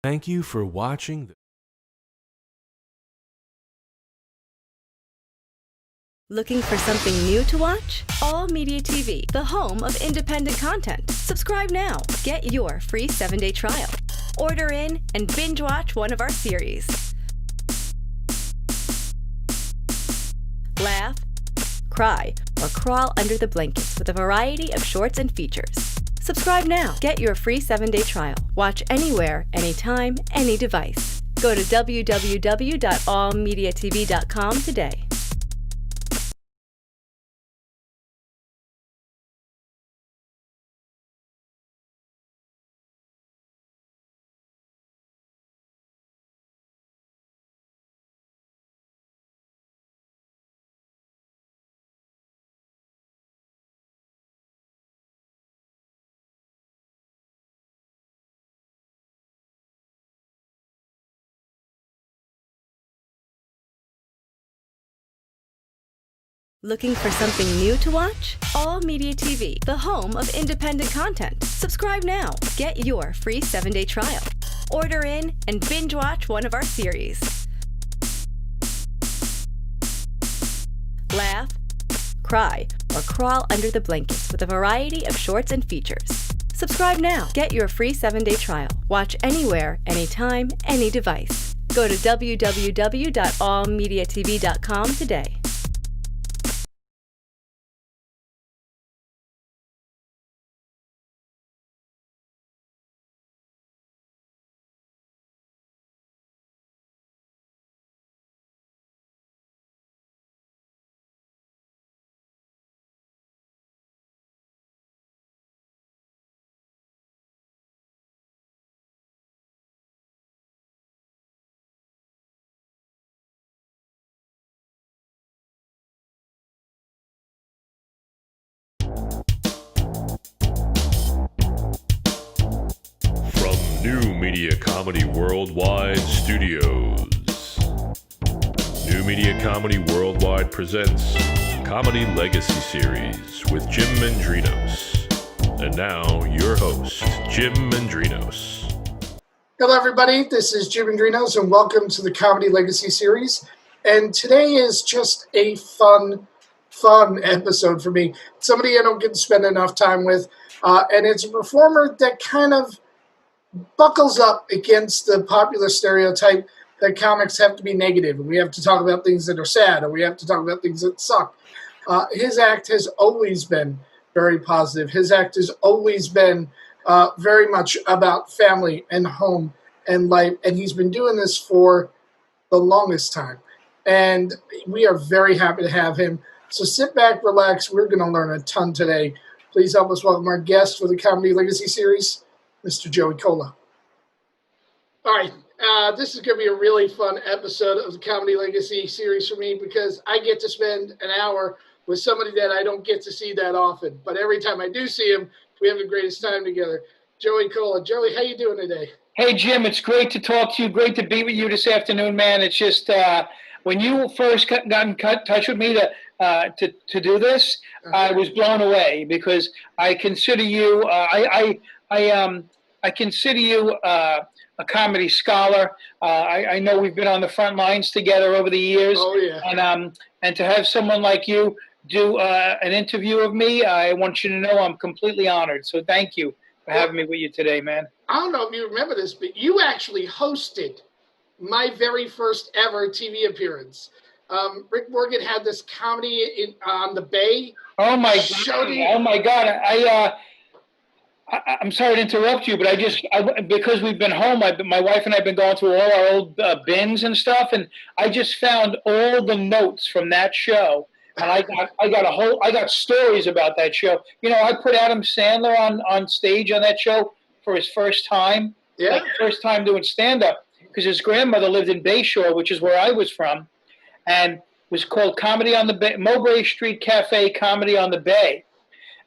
Thank you for watching. Looking for something new to watch? All Media TV, the home of independent content. Subscribe now. Get your free 7-day trial. Order in and binge watch one of our series. Laugh, cry, or crawl under the blankets with a variety of shorts and features. Subscribe now. Get your free 7-day trial. Watch anywhere, anytime, any device. Go to www.allmediatv.com today. Looking for something new to watch? All Media TV, the home of independent content. Subscribe now. Get your free 7-day trial. Order in and binge watch one of our series. Laugh, cry, or crawl under the blankets with a variety of shorts and features. Subscribe now. Get your free 7-day trial. Watch anywhere, anytime, any device. Go to www.allmediatv.com today. From New Media Comedy Worldwide Studios, New Media Comedy Worldwide presents Comedy Legacy Series with Jim Mendrinos. And now, your host, Jim Mendrinos. Hello, everybody. This is Jim Mendrinos, and welcome to the Comedy Legacy Series. And today is just a fun episode for me. Somebody I don't get to spend enough time with, and it's a performer that kind of buckles up against the popular stereotype that comics have to be negative, and we have to talk about things that are sad, or we have to talk about things that suck. His act has always been very positive. His act has always been very much about family and home and life, and he's been doing this for the longest time. And we are very happy to have him. So sit back, relax. We're going to learn a ton today. Please help us welcome our guest for the Comedy Legacy Series, Mr. Joey Kola. All right, this is going to be a really fun episode of the Comedy Legacy Series for me because I get to spend an hour with somebody that I don't get to see that often. But every time I do see him, we have the greatest time together. Joey Kola. Joey, how you doing today? Hey, Jim, it's great to talk to you. Great to be with you this afternoon, man. It's just when you first got in touch with me to do this, I was blown away because I consider you I consider you a comedy scholar. I know we've been on the front lines together over the years. Oh, yeah. And to have someone like you do an interview of me, I want you to know I'm completely honored. So thank you for having me with you today, man. I don't know if you remember this, but you actually hosted my very first ever TV appearance. Rick Morgan had this comedy on the Bay. Oh my God! I'm sorry to interrupt you, but because we've been home, my wife and I have been going through all our old bins and stuff, and I just found all the notes from that show, and I got stories about that show. You know, I put Adam Sandler on stage on that show for his first time, first time doing stand up, because his grandmother lived in Bayshore, which is where I was from, and it was called Comedy on the Bay, Mowbray Street Cafe Comedy on the Bay.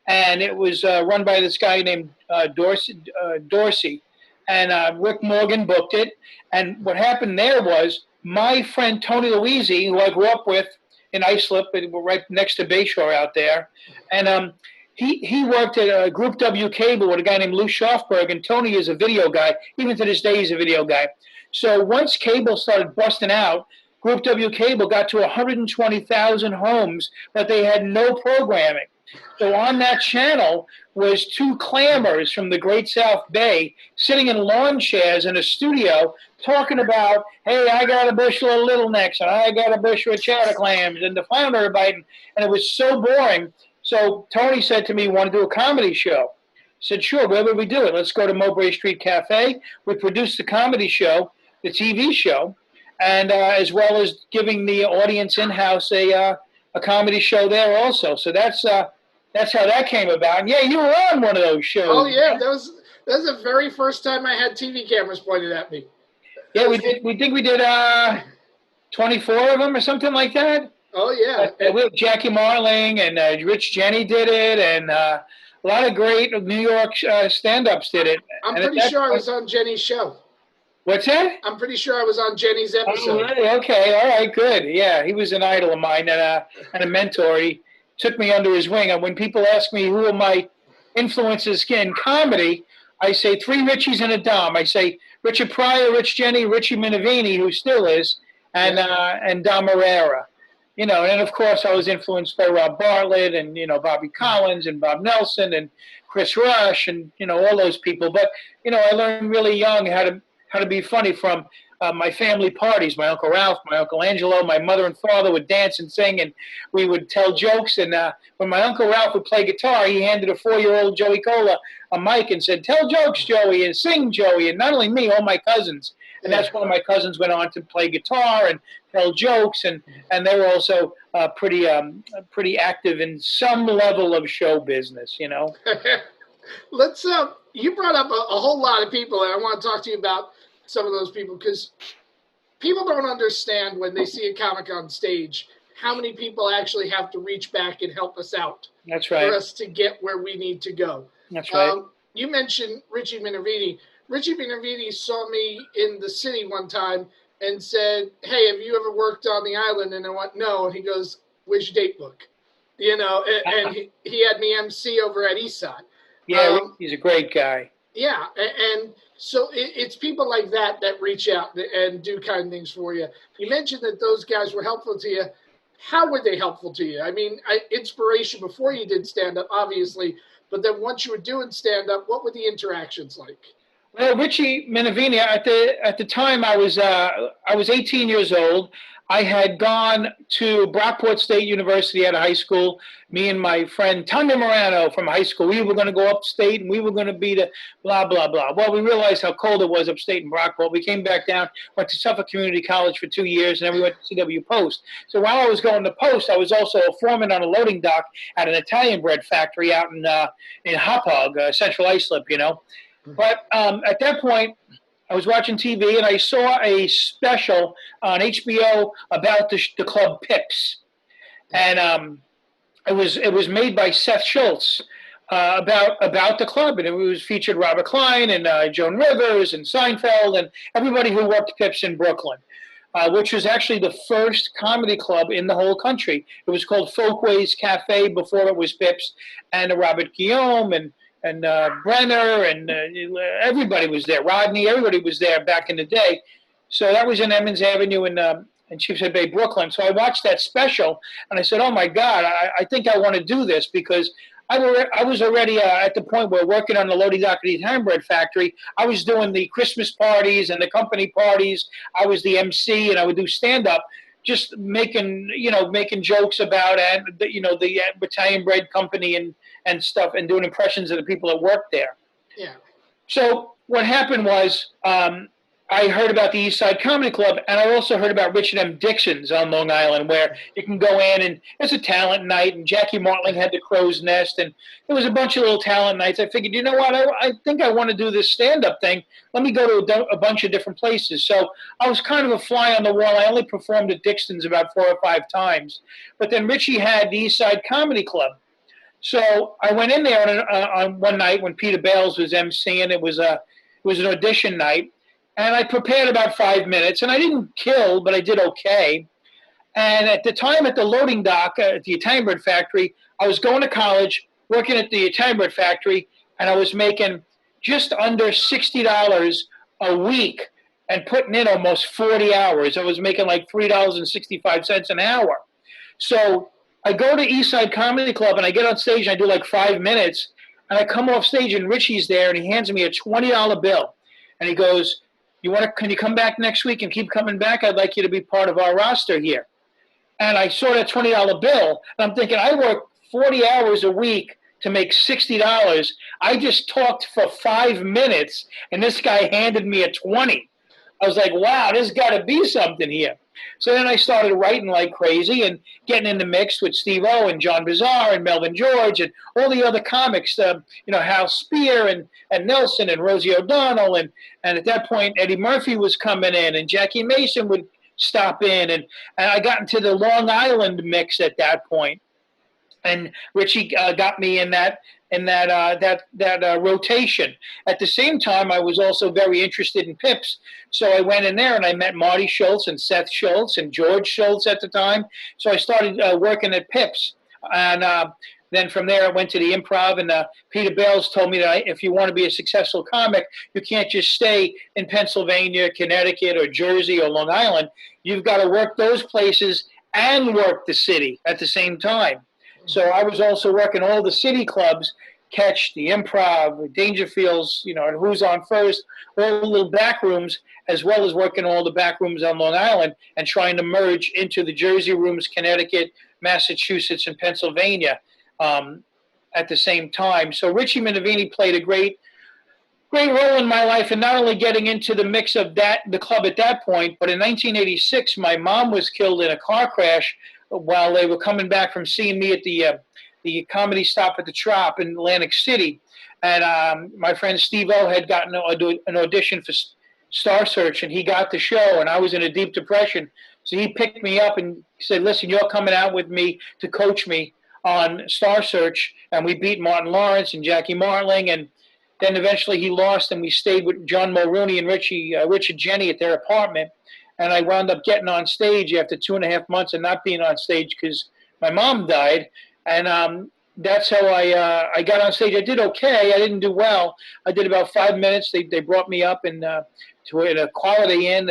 And it was run by this guy named Dorsey. And Rick Morgan booked it. And what happened there was my friend Tony Luisi, who I grew up with in Islip, right next to Bayshore out there, and he worked at Group W Cable with a guy named Lou Schaffberg, and Tony is a video guy. Even to this day, he's a video guy. So once cable started busting out, Group W Cable got to 120,000 homes, but they had no programming. So on that channel was two clammers from the Great South Bay sitting in lawn chairs in a studio talking about, hey, I got a bushel of Little Necks and I got a bushel of cheddar clams and the flounder are biting. And it was so boring. So Tony said to me, want to do a comedy show? I said, sure, where would we do it? Let's go to Mowbray Street Cafe. We produced the comedy show, the TV show, and as well as giving the audience in-house a comedy show there also. So that's how that came about. And yeah, you were on one of those shows. Oh yeah, that was the very first time I had TV cameras pointed at me. Yeah, we think we did 24 of them or something like that. Oh yeah, With Jackie Marling and Rich Jenny did it, and a lot of great New York stand-ups did it. I'm pretty sure I was on Jenny's show. What's that? I'm pretty sure I was on Jenny's episode. Oh, really? Okay, all right, good. Yeah, he was an idol of mine and a mentor. He took me under his wing. And when people ask me who are my influences in comedy, I say three Richies and a Dom. I say Richard Pryor, Rich Jenny, Richie Minervini, who still is, and Dom Herrera. You know, and of course I was influenced by Rob Bartlett and, you know, Bobby Collins and Bob Nelson and Chris Rush and, you know, all those people. But, you know, I learned really young how to be funny from my family parties. My Uncle Ralph, my Uncle Angelo, my mother and father would dance and sing, and we would tell jokes. And when my Uncle Ralph would play guitar, he handed a 4-year-old Joey Kola a mic and said, tell jokes, Joey, and sing, Joey. And not only me, all my cousins. And that's when my cousins went on to play guitar and tell jokes, and they were also pretty active in some level of show business, you know. Let's you brought up a whole lot of people, and I want to talk to you about some of those people, because people don't understand when they see a comic on stage how many people actually have to reach back and help us out. That's right. For us to get where we need to go. That's right. You mentioned Richie Minervini. Richie Minervini saw me in the city one time and said, hey, have you ever worked on the island? And I went, no. And he goes, where's your date book? You know, and he had me MC over at Eastside. Yeah, he's a great guy. Yeah, and so it's people like that reach out and do kind things for you. You mentioned that those guys were helpful to you. How were they helpful to you? I mean, inspiration before you did stand-up, obviously, but then once you were doing stand-up, what were the interactions like? Well, Richie Minervini, at the time I was 18 years old. I had gone to Brockport State University out of high school. Me and my friend Tanya Morano from high school, we were going to go upstate and we were going to be the blah, blah, blah. Well, we realized how cold it was upstate in Brockport. We came back down, went to Suffolk Community College for 2 years, and then we went to CW Post. So while I was going to Post, I was also a foreman on a loading dock at an Italian bread factory out in Hauppauge, Central Islip, you know. But at that point, I was watching TV and I saw a special on HBO about the club Pips, and it was made by Seth Schultz about the club, and it was featured Robert Klein and Joan Rivers and Seinfeld and everybody who worked Pips in Brooklyn, which was actually the first comedy club in the whole country. It was called Folkways Cafe before it was Pips, and Robert Guillaume and Brenner and everybody was there. Rodney, everybody was there back in the day. So that was in Emmons Avenue in Sheepshead Bay, Brooklyn. So I watched that special and I said, oh my God, I think I want to do this, because I was already at the point where working on the loading dock at the Italian bread factory. I was doing the Christmas parties and the company parties. I was the MC and I would do stand-up, just making jokes about the Italian bread company and stuff, and doing impressions of the people that worked there. Yeah. So what happened was I heard about the East Side Comedy Club, and I also heard about Richard M. Dixon's on Long Island, where you can go in and it's a talent night, and Jackie Martling had the Crow's Nest, and there was a bunch of little talent nights. I figured, you know what, I think I want to do this stand-up thing. Let me go to a bunch of different places. So I was kind of a fly on the wall. I only performed at Dixon's about 4 or 5 times. But then Richie had the East Side Comedy Club. So I went in there on one night when Peter Bales was emceeing. It was an audition night. And I prepared about 5 minutes, and I didn't kill, but I did okay. And at the time at the loading dock at the Italian bread factory, I was going to college. working at the Italian bread factory, and I was making just under $60 a week and putting in almost 40 hours. I was making like $3.65 an hour. So I go to Eastside Comedy Club and I get on stage and I do like 5 minutes, and I come off stage and Richie's there and he hands me a $20 bill and he goes, can you come back next week and keep coming back? I'd like you to be part of our roster here. And I saw that $20 bill and I'm thinking, I work 40 hours a week to make $60. I just talked for 5 minutes and this guy handed me a 20. I was like, wow, there's got to be something here. So then I started writing like crazy and getting in the mix with Steve-O and John Bizarre and Melvin George and all the other comics, Hal Spear and Nelson and Rosie O'Donnell. And at that point, Eddie Murphy was coming in and Jackie Mason would stop in. And I got into the Long Island mix at that point. And Richie got me in that rotation. At the same time, I was also very interested in Pips, so I went in there and I met Marty Schultz and Seth Schultz and George Schultz at the time. So I started working at Pips, and then from there I went to the Improv. And Peter Bales told me that if you want to be a successful comic, you can't just stay in Pennsylvania, Connecticut, or Jersey or Long Island. You've got to work those places and work the city at the same time. So I was also working all the city clubs, Catch, the Improv, Dangerfields, and Who's on First, all the little back rooms, as well as working all the back rooms on Long Island and trying to merge into the Jersey rooms, Connecticut, Massachusetts, and Pennsylvania at the same time. So Richie Minervini played a great role in my life, and not only getting into the mix of the club at that point, but in 1986, my mom was killed in a car crash while they were coming back from seeing me at the comedy stop at the Trop in Atlantic City. And my friend Steve-O had gotten an audition for Star Search, and he got the show, and I was in a deep depression. So he picked me up and said, listen, you're coming out with me to coach me on Star Search. And we beat Martin Lawrence and Jackie Martling, and then eventually he lost, and we stayed with John Mulrooney and Richard Jenny at their apartment. And I wound up getting on stage after 2.5 months and not being on stage because my mom died. And that's how I got on stage. I did okay. I didn't do well. I did about 5 minutes. They brought me up to a Quality Inn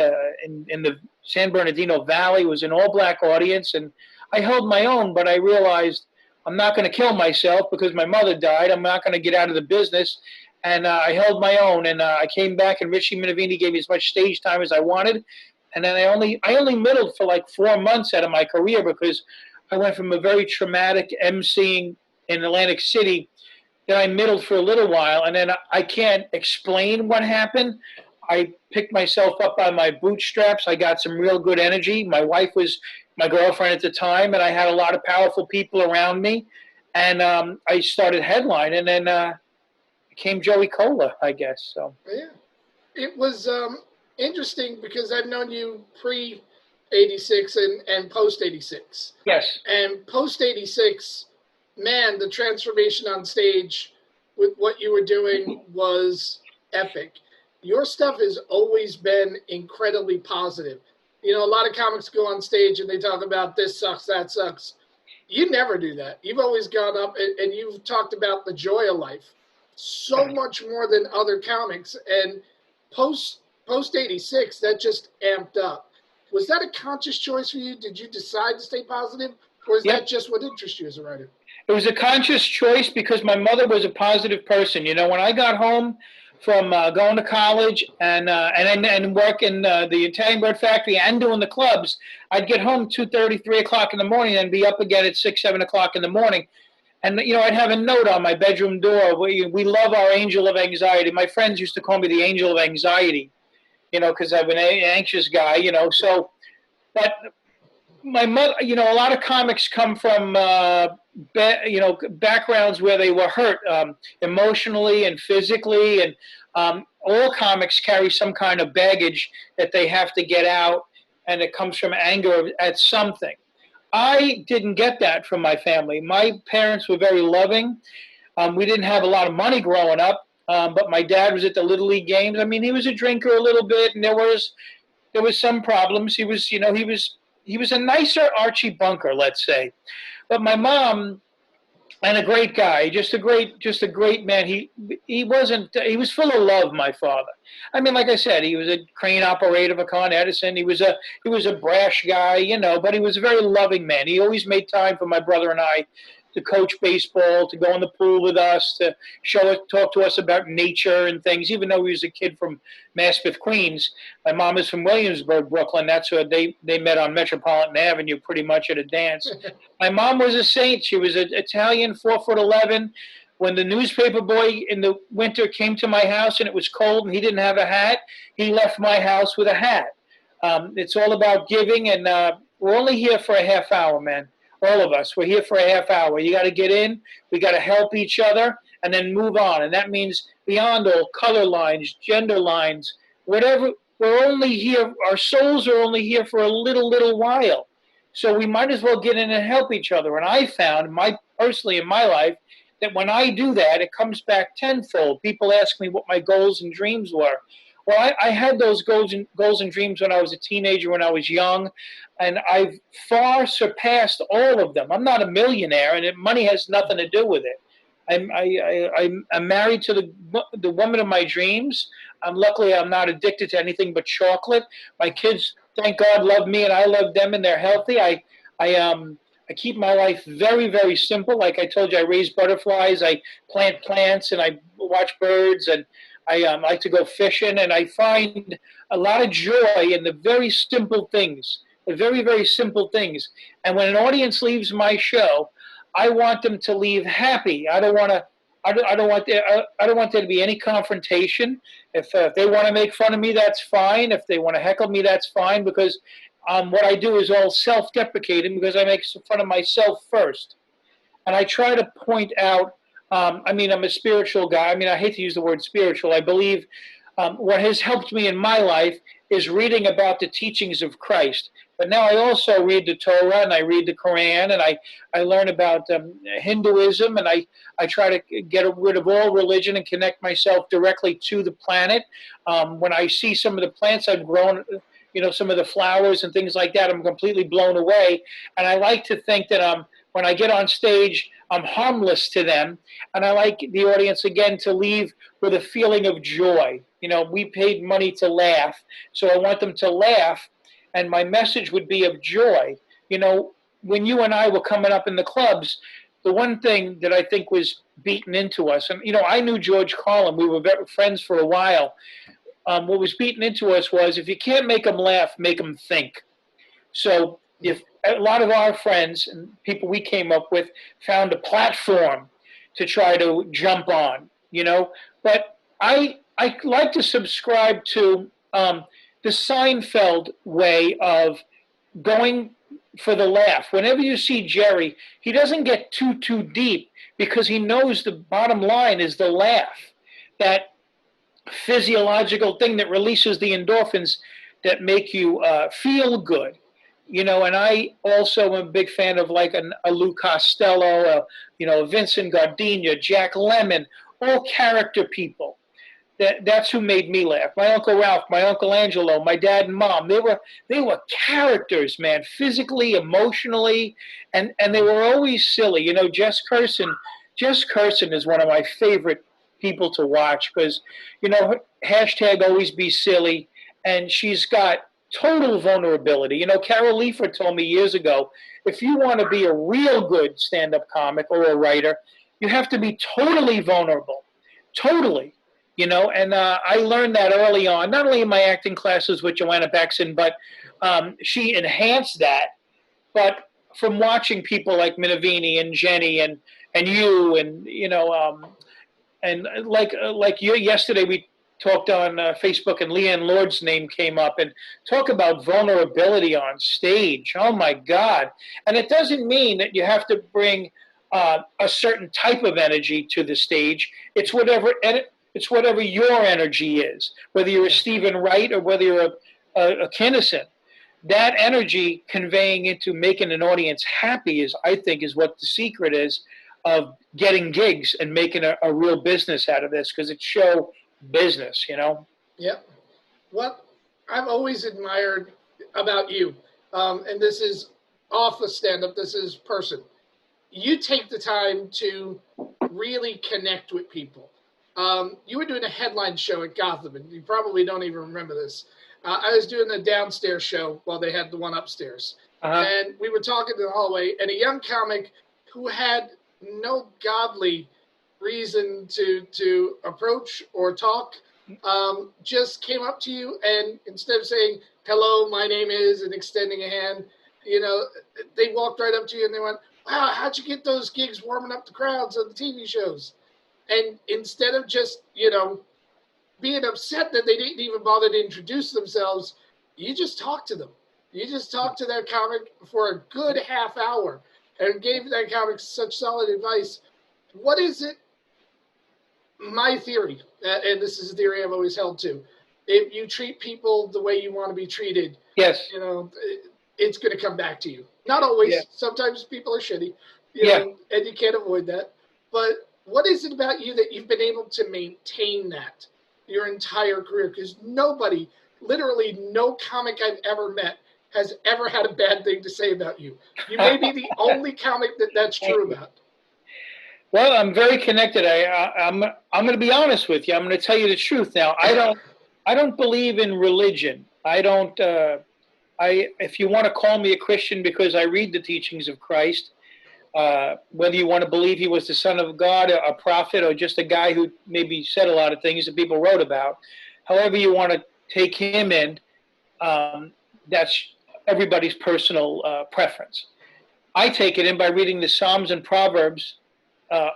in the San Bernardino Valley. It was an all-black audience. And I held my own, but I realized I'm not going to kill myself because my mother died. I'm not going to get out of the business. And I held my own. And I came back, and Richie Minervini gave me as much stage time as I wanted. And then I only middled for like 4 months out of my career because I went from a very traumatic emceeing in Atlantic City. Then I middled for a little while, and then I can't explain what happened. I picked myself up by my bootstraps. I got some real good energy. My wife was my girlfriend at the time, and I had a lot of powerful people around me. And I started headlining, and then became Joey Kola, I guess. So yeah, it was interesting because I've known you pre-86 and post-86. Yes. And post-86, man, the transformation on stage with what you were doing was epic. Your stuff has always been incredibly positive. A lot of comics go on stage and they talk about this sucks, that sucks. You never do that. You've always gone up and you've talked about the joy of life so much more than other comics. And post-86, that just amped up. Was that a conscious choice for you? Did you decide to stay positive? Or is that just what interests you as a writer? It was a conscious choice because my mother was a positive person. When I got home from going to college and work in the Italian bread factory and doing the clubs, I'd get home 2:30, 3 o'clock in the morning and be up again at 6, 7 o'clock in the morning. And, I'd have a note on my bedroom door. We love our angel of anxiety. My friends used to call me the angel of anxiety, because I'm an anxious guy, So, but my mother, a lot of comics come from, backgrounds where they were hurt emotionally and physically. And all comics carry some kind of baggage that they have to get out. And it comes from anger at something. I didn't get that from my family. My parents were very loving. We didn't have a lot of money growing up, but my dad was at the Little League games. I mean, he was a drinker a little bit, and there was some problems. He was a nicer Archie Bunker, let's say. But my mom and a great guy, just a great man. He was full of love, my father. I mean, like I said, he was a crane operator for Con Edison. He was a brash guy, but he was a very loving man. He always made time for my brother and I to coach baseball, to go in the pool with us, to talk to us about nature and things. Even though he was a kid from Maspeth, Queens, my mom is from Williamsburg, Brooklyn. That's where they met on Metropolitan Avenue, pretty much at a dance. My mom was a saint. She was an Italian, 4'11". When the newspaper boy in the winter came to my house and it was cold and he didn't have a hat, he left my house with a hat. It's all about giving, and we're only here for a half hour, man. All of us, we're here for a half hour. You got to get in, we got to help each other, and then move on. And that means beyond all color lines, gender lines, whatever. We're only here, our souls are only here for a little while. So we might as well get in and help each other. And I found, personally in my life, that when I do that, it comes back tenfold. People ask me what my goals and dreams were. Well, I had those goals and dreams when I was a teenager, when I was young, and I've far surpassed all of them. I'm not a millionaire, and money has nothing to do with it. I'm married to the woman of my dreams. Luckily, I'm not addicted to anything but chocolate. My kids, thank God, love me, and I love them, and they're healthy. I keep my life very, very simple. Like I told you, I raise butterflies, I plant plants, and I watch birds, and I like to go fishing, and I find a lot of joy in the very simple things, the very, very simple things. And when an audience leaves my show, I want them to leave happy. I don't want there to be any confrontation. If they want to make fun of me, that's fine. If they want to heckle me, that's fine, because what I do is all self-deprecating, because I make fun of myself first. And I try to point out, I'm a spiritual guy. I hate to use the word spiritual. I believe what has helped me in my life is reading about the teachings of Christ. But now I also read the Torah, and I read the Quran, and I learn about Hinduism, and I try to get rid of all religion and connect myself directly to the planet. When I see some of the plants I've grown, some of the flowers and things like that, I'm completely blown away. And I like to think that when I get on stage, I'm harmless to them. And I like the audience, again, to leave with a feeling of joy. We paid money to laugh, so I want them to laugh. And my message would be of joy. When you and I were coming up in the clubs, the one thing that I think was beaten into us, and, I knew George Carlin, we were friends for a while. What was beaten into us was, if you can't make them laugh, make them think. So if a lot of our friends and people we came up with found a platform to try to jump on, but I like to subscribe to the Seinfeld way of going for the laugh. Whenever you see Jerry, he doesn't get too deep, because he knows the bottom line is the laugh, that physiological thing that releases the endorphins that make you feel good. And I also am a big fan of like a Lou Costello, Vincent Gardenia, Jack Lemmon, all character people. That's who made me laugh. My Uncle Ralph, my Uncle Angelo, my dad and mom, they were characters, man, physically, emotionally, and they were always silly. Jess Curson is one of my favorite people to watch, because, hashtag always be silly, and she's got total vulnerability. Carol Leifer told me years ago, if you want to be a real good stand-up comic or a writer, you have to be totally vulnerable, totally. And I learned that early on, not only in my acting classes with Joanna Bexon, but she enhanced that. But from watching people like Minavini and Jenny and you, and and like you, yesterday we talked on Facebook, and Leanne Lord's name came up, and talk about vulnerability on stage. Oh my God! And it doesn't mean that you have to bring a certain type of energy to the stage. It's whatever your energy is, whether you're a Stephen Wright or whether you're a Kinnison. That energy conveying into making an audience happy I think is what the secret is of getting gigs and making a real business out of this, because it's show business, Yep. What I've always admired about you, and this is off the stand-up, this is person. you take the time to really connect with people. You were doing a headline show at Gotham, and you probably don't even remember this. I was doing the downstairs show while they had the one upstairs. And we were talking in the hallway, and a young comic who had no godly reason to approach or talk just came up to you, and instead of saying, hello, my name is, and extending a hand, they walked right up to you and they went, wow, how'd you get those gigs warming up the crowds on the TV shows? And instead of just, being upset that they didn't even bother to introduce themselves, you just talked to them. You just talked to that comic for a good half hour and gave that comic such solid advice. What is it? My theory, and this is a theory I've always held to, if you treat people the way you want to be treated, yes, it's going to come back to you. Not always. Yeah. Sometimes people are shitty, and you can't avoid that. But what is it about you that you've been able to maintain that your entire career? Because nobody, literally no comic I've ever met has ever had a bad thing to say about you. You may be the only comic that's true about. Well, I'm very connected. I'm going to be honest with you. I'm going to tell you the truth now. I don't believe in religion. If you want to call me a Christian because I read the teachings of Christ, whether you want to believe he was the son of God, a prophet, or just a guy who maybe said a lot of things that people wrote about, however you want to take him in, that's everybody's personal preference. I take it in by reading the Psalms and Proverbs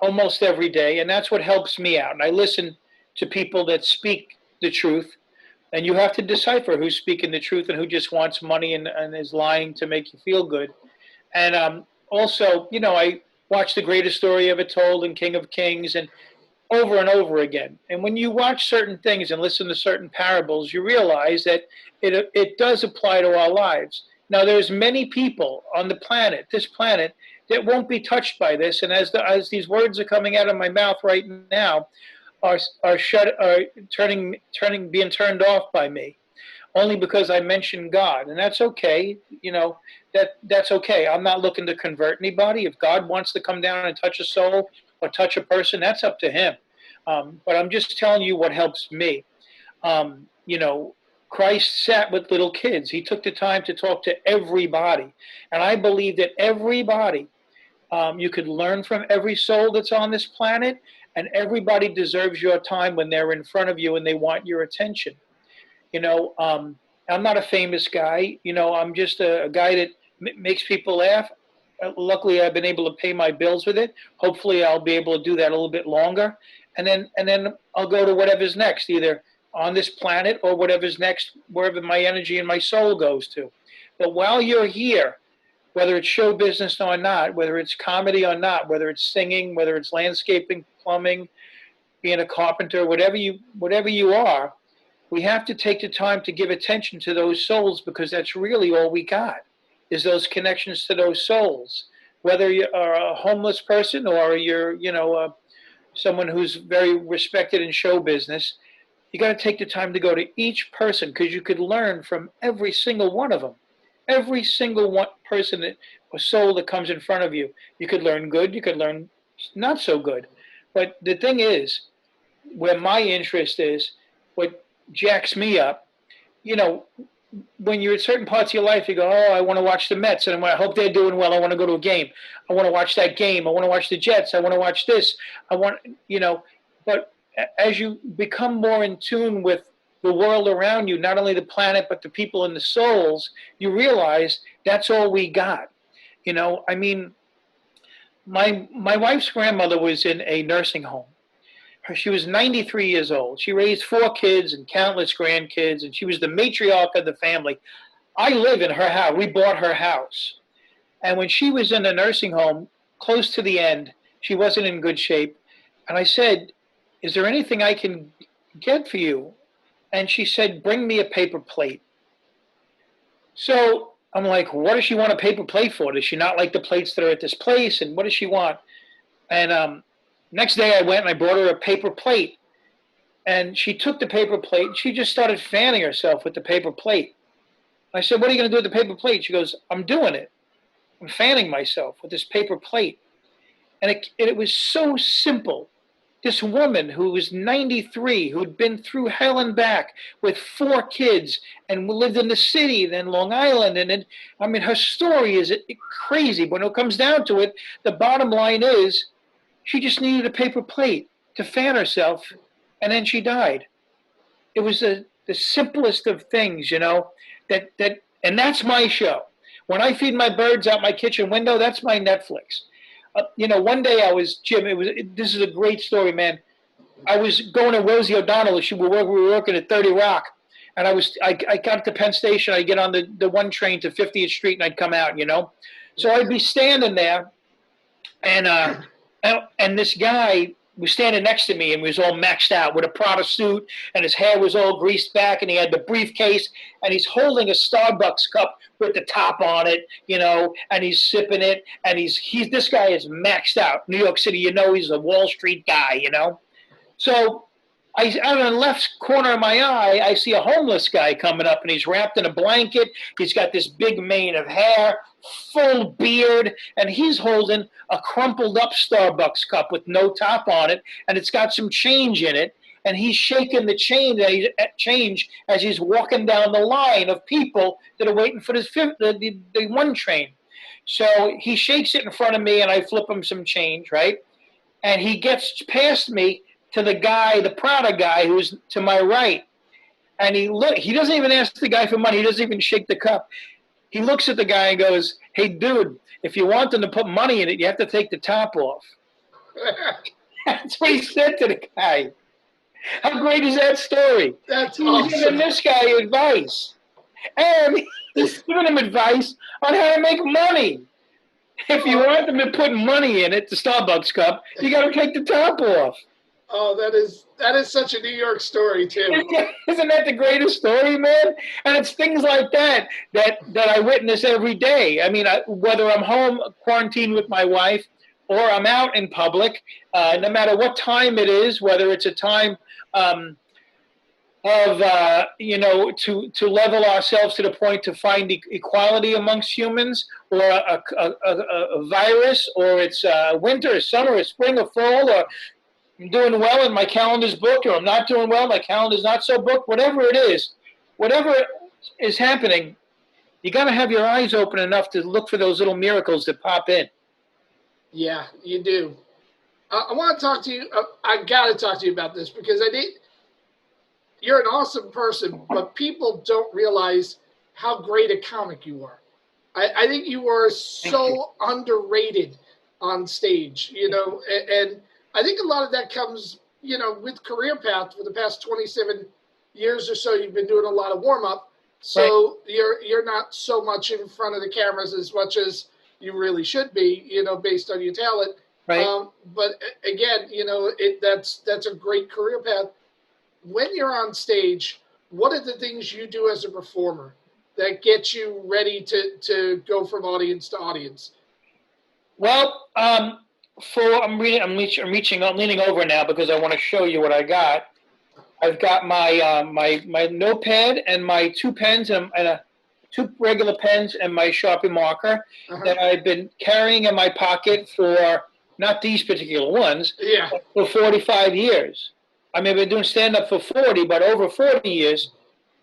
almost every day, and that's what helps me out. And I listen to people that speak the truth, and you have to decipher who's speaking the truth and who just wants money and is lying to make you feel good. And also, I watch The Greatest Story Ever Told and King of Kings and over again. And when you watch certain things and listen to certain parables, you realize that it does apply to our lives. Now, there's many people on this planet, that won't be touched by this. And as these words are coming out of my mouth right now, are being turned off by me, only because I mentioned God, and that's okay. That's okay. I'm not looking to convert anybody. If God wants to come down and touch a soul or touch a person, that's up to him. But I'm just telling you what helps me. Christ sat with little kids. He took the time to talk to everybody, and I believe that everybody, you could learn from every soul that's on this planet, and everybody deserves your time when they're in front of you and they want your attention. I'm not a famous guy. I'm just a guy that makes people laugh. Luckily, I've been able to pay my bills with it. Hopefully, I'll be able to do that a little bit longer. And then I'll go to whatever's next, either on this planet or whatever's next, wherever my energy and my soul goes to. But while you're here, whether it's show business or not, whether it's comedy or not, whether it's singing, whether it's landscaping, plumbing, being a carpenter, whatever you are, we have to take the time to give attention to those souls, because that's really all we got, is those connections to those souls. Whether you're a homeless person or you're, someone who's very respected in show business, you got to take the time to go to each person, because you could learn from every single one of them. Every single one person or soul that comes in front of you, you could learn good, you could learn not so good. But the thing is, where my interest is, what jacks me up, when you're at certain parts of your life, you go, oh, I want to watch the Mets, and I hope they're doing well. I want to go to a game. I want to watch that game. I want to watch the Jets. I want to watch this. But as you become more in tune with the world around you, not only the planet, but the people and the souls, you realize that's all we got. My wife's grandmother was in a nursing home. She was 93 years old. She raised 4 kids and countless grandkids, and she was the matriarch of the family. I live in her house. We bought her house. And when she was in the nursing home, close to the end, she wasn't in good shape. And I said, is there anything I can get for you? And she said, bring me a paper plate. So I'm like, what does she want a paper plate for? Does she not like the plates that are at this place? And what does she want? And next day I went and I brought her a paper plate. And she took the paper plate and she just started fanning herself with the paper plate. I said, what are you going to do with the paper plate? She goes, I'm doing it. I'm fanning myself with this paper plate. And it was so simple. This woman who was 93, who'd been through hell and back with 4 kids and lived in the city, then Long Island. I mean, her story is crazy. But when it comes down to it, the bottom line is she just needed a paper plate to fan herself, and then she died. It was the simplest of things, you know, and that's my show. When I feed my birds out my kitchen window, that's my Netflix. You know, one day Jim, this is a great story, man. I was going to Rosie O'Donnell. We were working at 30 Rock. And I got to Penn Station. I'd get on the 1 train to 50th Street and I'd come out, you know. So I'd be standing there and this guy was standing next to me and was all maxed out with a Prada suit and his hair was all greased back and he had the briefcase and he's holding a Starbucks cup with the top on it, you know, and he's sipping it and this guy is maxed out. New York City, you know, he's a Wall Street guy, you know. So out of the left corner of my eye, I see a homeless guy coming up and he's wrapped in a blanket. He's got this big mane of hair, full beard, and he's holding a crumpled up Starbucks cup with no top on it, and it's got some change in it. And he's shaking the change as he's walking down the line of people that are waiting for the 1 train. So he shakes it in front of me, and I flip him some change, right? And he gets past me to the Prada guy who's to my right. And he doesn't even ask the guy for money. He doesn't even shake the cup. He looks at the guy and goes, "Hey, dude, if you want them to put money in it, you have to take the top off." That's what he said to the guy. How great is that story? That's He's awesome. giving this guy advice. And he's giving him advice on how to make money. If you want them to put money in it, the Starbucks cup, you got to take the top off. Oh, that is such a New York story too. Isn't that the greatest story, man? And it's things like that I witness every day. I mean, whether I'm home quarantined with my wife or I'm out in public, no matter what time it is, whether it's a time you know, to level ourselves to the point to find equality amongst humans, or a virus, or it's winter, or summer, or spring, or fall, or I'm doing well and my calendar's booked, or I'm not doing well, my calendar's not so booked, whatever it is, whatever is happening, you got to have your eyes open enough to look for those little miracles that pop in. Yeah, you do. I want to talk to you. I got to talk to you about this because you're an awesome person, but people don't realize how great a comic you are. I think you are so underrated on stage, you know, and I think a lot of that comes, you know, with career path for the past 27 years or so. You've been doing a lot of warm up, so right. You're not so much in front of the cameras as much as you really should be, you know, based on your talent. Right. But again, you know, that's a great career path. When you're on stage, what are the things you do as a performer that get you ready to go from audience to audience? Well, I'm leaning over now because I want to show you what I got. I've got my my notepad and my 2 pens and 2 regular pens and my Sharpie marker that I've been carrying in my pocket for not these particular ones, for 45 years. I mean, I've been doing stand-up for 40, but over 40 years,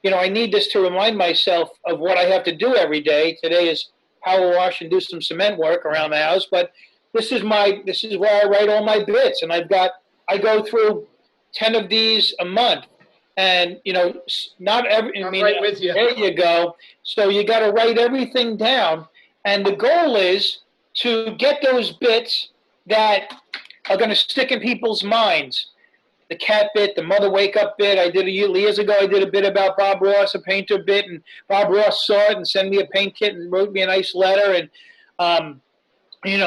you know, I need this to remind myself of what I have to do every day. Today is power wash and do some cement work around the house, but this is where I write all my bits, and I go through 10 of these a month, and you know, not every. I'm right with you. There you go. So you got to write everything down, and the goal is to get those bits that are going to stick in people's minds. The cat bit, the mother wake up bit. I did years ago. I did a bit about Bob Ross, a painter bit, and Bob Ross saw it and sent me a paint kit and wrote me a nice letter. And you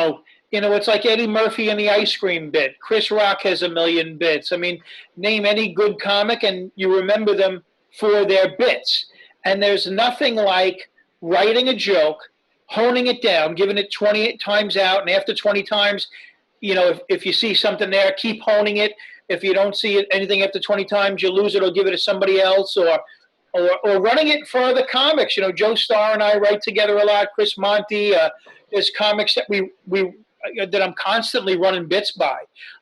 know, it's like Eddie Murphy and the ice cream bit. Chris Rock has a million bits. I mean, name any good comic and you remember them for their bits. And there's nothing like writing a joke, honing it down, giving it 20 times out, and after 20 times, you know, if you see something there, keep honing it. If you don't see anything after 20 times, you lose it or give it to somebody else, or running it for other comics. You know, Joe Starr and I write together a lot. Chris Monty. There's comics that we that I'm constantly running bits by.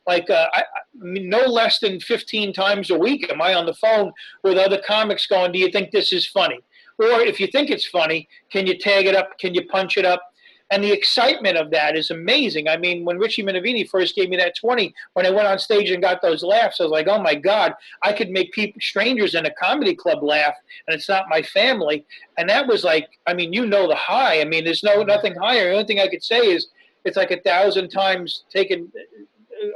Like I mean, no less than 15 times a week am I on the phone with other comics going, "Do you think this is funny?" Or if you think it's funny, can you tag it up? Can you punch it up? And the excitement of that is amazing. I mean, when Richie Minervini first gave me that 20, when I went on stage and got those laughs, I was like, oh my God, I could make people, strangers in a comedy club laugh, and it's not my family. And that was like, I mean, the high. I mean, there's nothing higher. The only thing I could say is it's like 1,000 times taking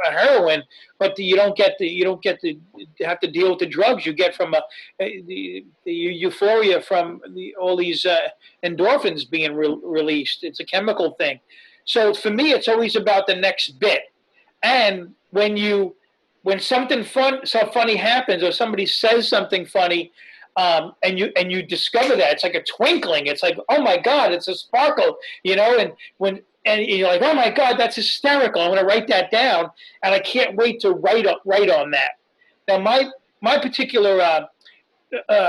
a heroin, but you don't get to have to deal with the drugs you get from the euphoria from all these endorphins being released. It's a chemical thing. So for me, it's always about the next bit. And when something funny happens, or somebody says something funny, and you discover that, it's like a twinkling. It's like, oh my God, it's a sparkle, and you're like, oh my God, that's hysterical. I'm going to write that down, and I can't wait to write on that. Now, my particular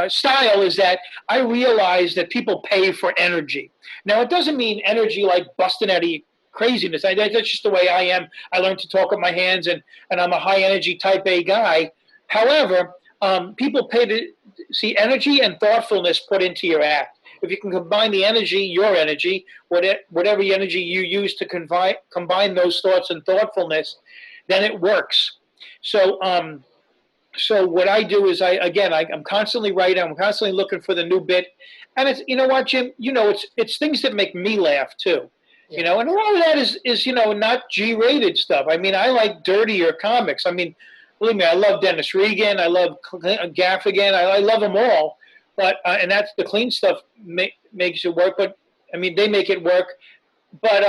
style is that I realize that people pay for energy. Now, it doesn't mean energy like busting out of craziness. That's just the way I am. I learned to talk with my hands, and I'm a high energy type A guy. However, people pay to see energy and thoughtfulness put into your act. If you can combine the energy, your energy, whatever energy you use to combine those thoughts and thoughtfulness, then it works. So what I do is I'm constantly writing. I'm constantly looking for the new bit. And it's, you know what, Jim, it's things that make me laugh too. Yeah. And a lot of that is not G-rated stuff. I mean, I like dirtier comics. I mean, believe me, I love Dennis Regan. I love Gaffigan. I love them all. But and that's the clean stuff makes it work. But I mean, they make it work. But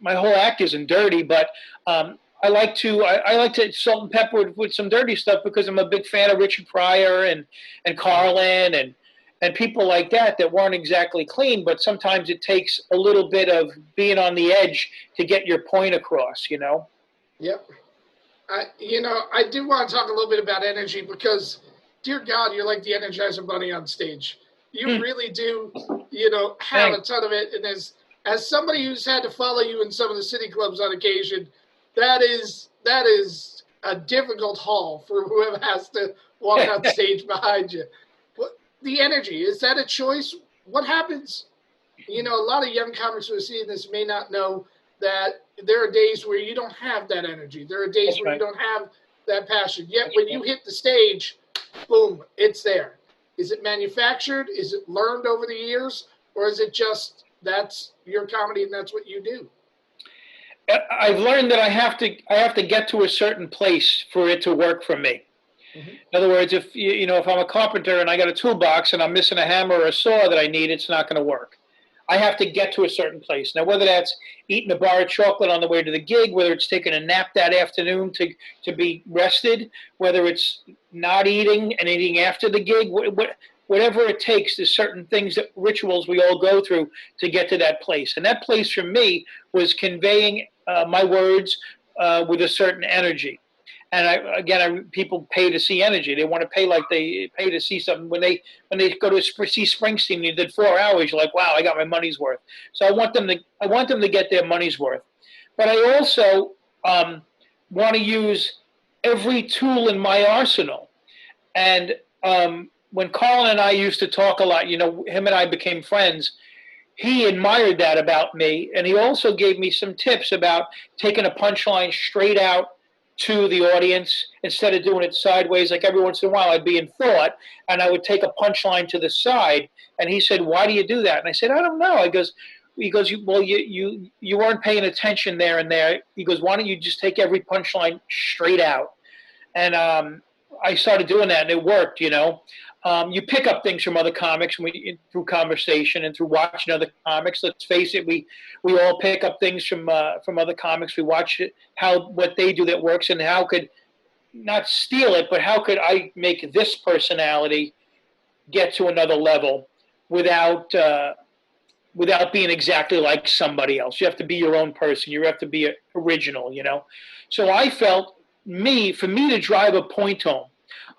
my whole act isn't dirty. But I like to salt and pepper with some dirty stuff because I'm a big fan of Richard Pryor and Carlin and people like that weren't exactly clean. But sometimes it takes a little bit of being on the edge to get your point across. Yep. I do want to talk a little bit about energy because, dear God, you're like the Energizer Bunny on stage. You really do, have a ton of it. And as somebody who's had to follow you in some of the city clubs on occasion, that is a difficult haul for whoever has to walk on stage behind you. The energy, is that a choice? What happens? A lot of young comics who are seeing this may not know that there are days where you don't have that energy. There are days where you don't have that passion. Yet when you hit the stage, boom, it's there. Is it manufactured? Is it learned over the years? Or is it just that's your comedy and that's what you do? I've learned that I have to get to a certain place for it to work for me. Mm-hmm. In other words, if I'm a carpenter and I got a toolbox and I'm missing a hammer or a saw that I need, it's not going to work. I have to get to a certain place. Now, whether that's eating a bar of chocolate on the way to the gig, whether it's taking a nap that afternoon to be rested, whether it's not eating and eating after the gig, whatever it takes, there's certain things, rituals we all go through to get to that place. And that place for me was conveying my words with a certain energy. And people pay to see energy. They want to pay like they pay to see something. When they go to see Springsteen, and you did 4 hours. You're like, wow, I got my money's worth. So I want them to get their money's worth. But I also want to use every tool in my arsenal. And when Carlin and I used to talk a lot, him and I became friends. He admired that about me, and he also gave me some tips about taking a punchline straight out to the audience instead of doing it sideways. Like every once in a while I'd be in thought and I would take a punchline to the side, and he said, why do you do that? And I said, I don't know. He goes, you weren't paying attention there and there. He goes, why don't you just take every punchline straight out? And I started doing that, and it worked. You pick up things from other comics through conversation and through watching other comics. Let's face it, we all pick up things from other comics. We watch what they do that works, and how could not steal it, but how could I make this personality get to another level without being exactly like somebody else. You have to be your own person. You have to be original. So I felt for me to drive a point home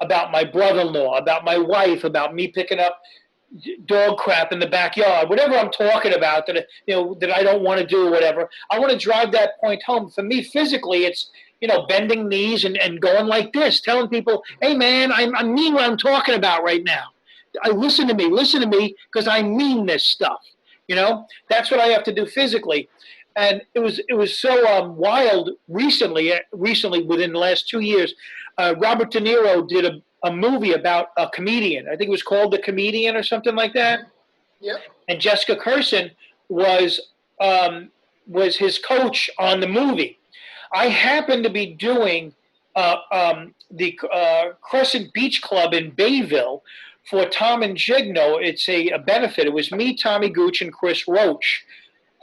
about my brother-in-law, about my wife, about me picking up, dog crap in the backyard, whatever I'm talking about that that I don't want to do or whatever. I want to drive that point home. For me, physically, it's bending knees and going like this, telling people, "Hey, man, I mean what I'm talking about right now. Listen to me, because I mean this stuff." That's what I have to do physically. And it was so wild recently within the last 2 years. Robert De Niro did a movie about a comedian. I think it was called The Comedian or something like that. Yep. And Jessica Kirson was his coach on the movie. I happened to be doing the Crescent Beach Club in Bayville for Tom and Gigno. It's a benefit. It was me, Tommy Gooch, and Chris Roach.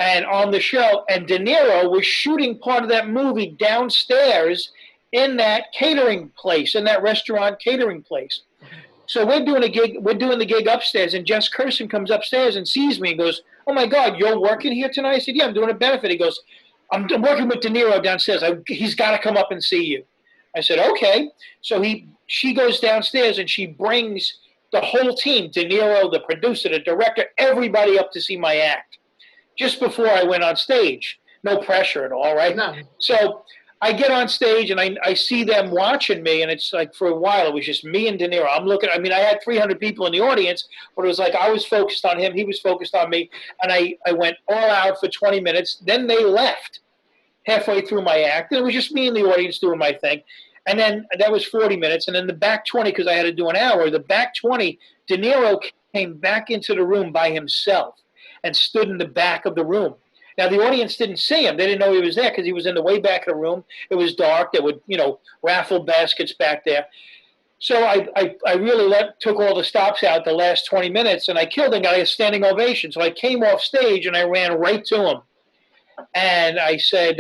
And on the show, and De Niro was shooting part of that movie downstairs in that catering place, in that restaurant catering place. So we're doing the gig upstairs, and Jess Kirsten comes upstairs and sees me and goes, "Oh my God, you're working here tonight?" I said, "Yeah, I'm doing a benefit." He goes, I'm working with De Niro downstairs. He's got to come up and see you." I said, "Okay." So she goes downstairs and she brings the whole team, De Niro, the producer, the director, everybody up to see my act. Just before I went on stage. No pressure at all, right? No. So I get on stage and I see them watching me, and it's like for a while it was just me and De Niro. I had 300 people in the audience, but it was like I was focused on him, he was focused on me, and I went all out for 20 minutes. Then they left halfway through my act, and it was just me in the audience doing my thing. And then that was 40 minutes, and then the back 20, because I had to do an hour, the back 20, De Niro came back into the room by himself and stood in the back of the room. Now, the audience didn't see him. They didn't know he was there because he was in the way back of the room. It was dark. There were, raffle baskets back there. So I really took all the stops out the last 20 minutes, and I killed him. Got a standing ovation. So I came off stage, and I ran right to him. And I said,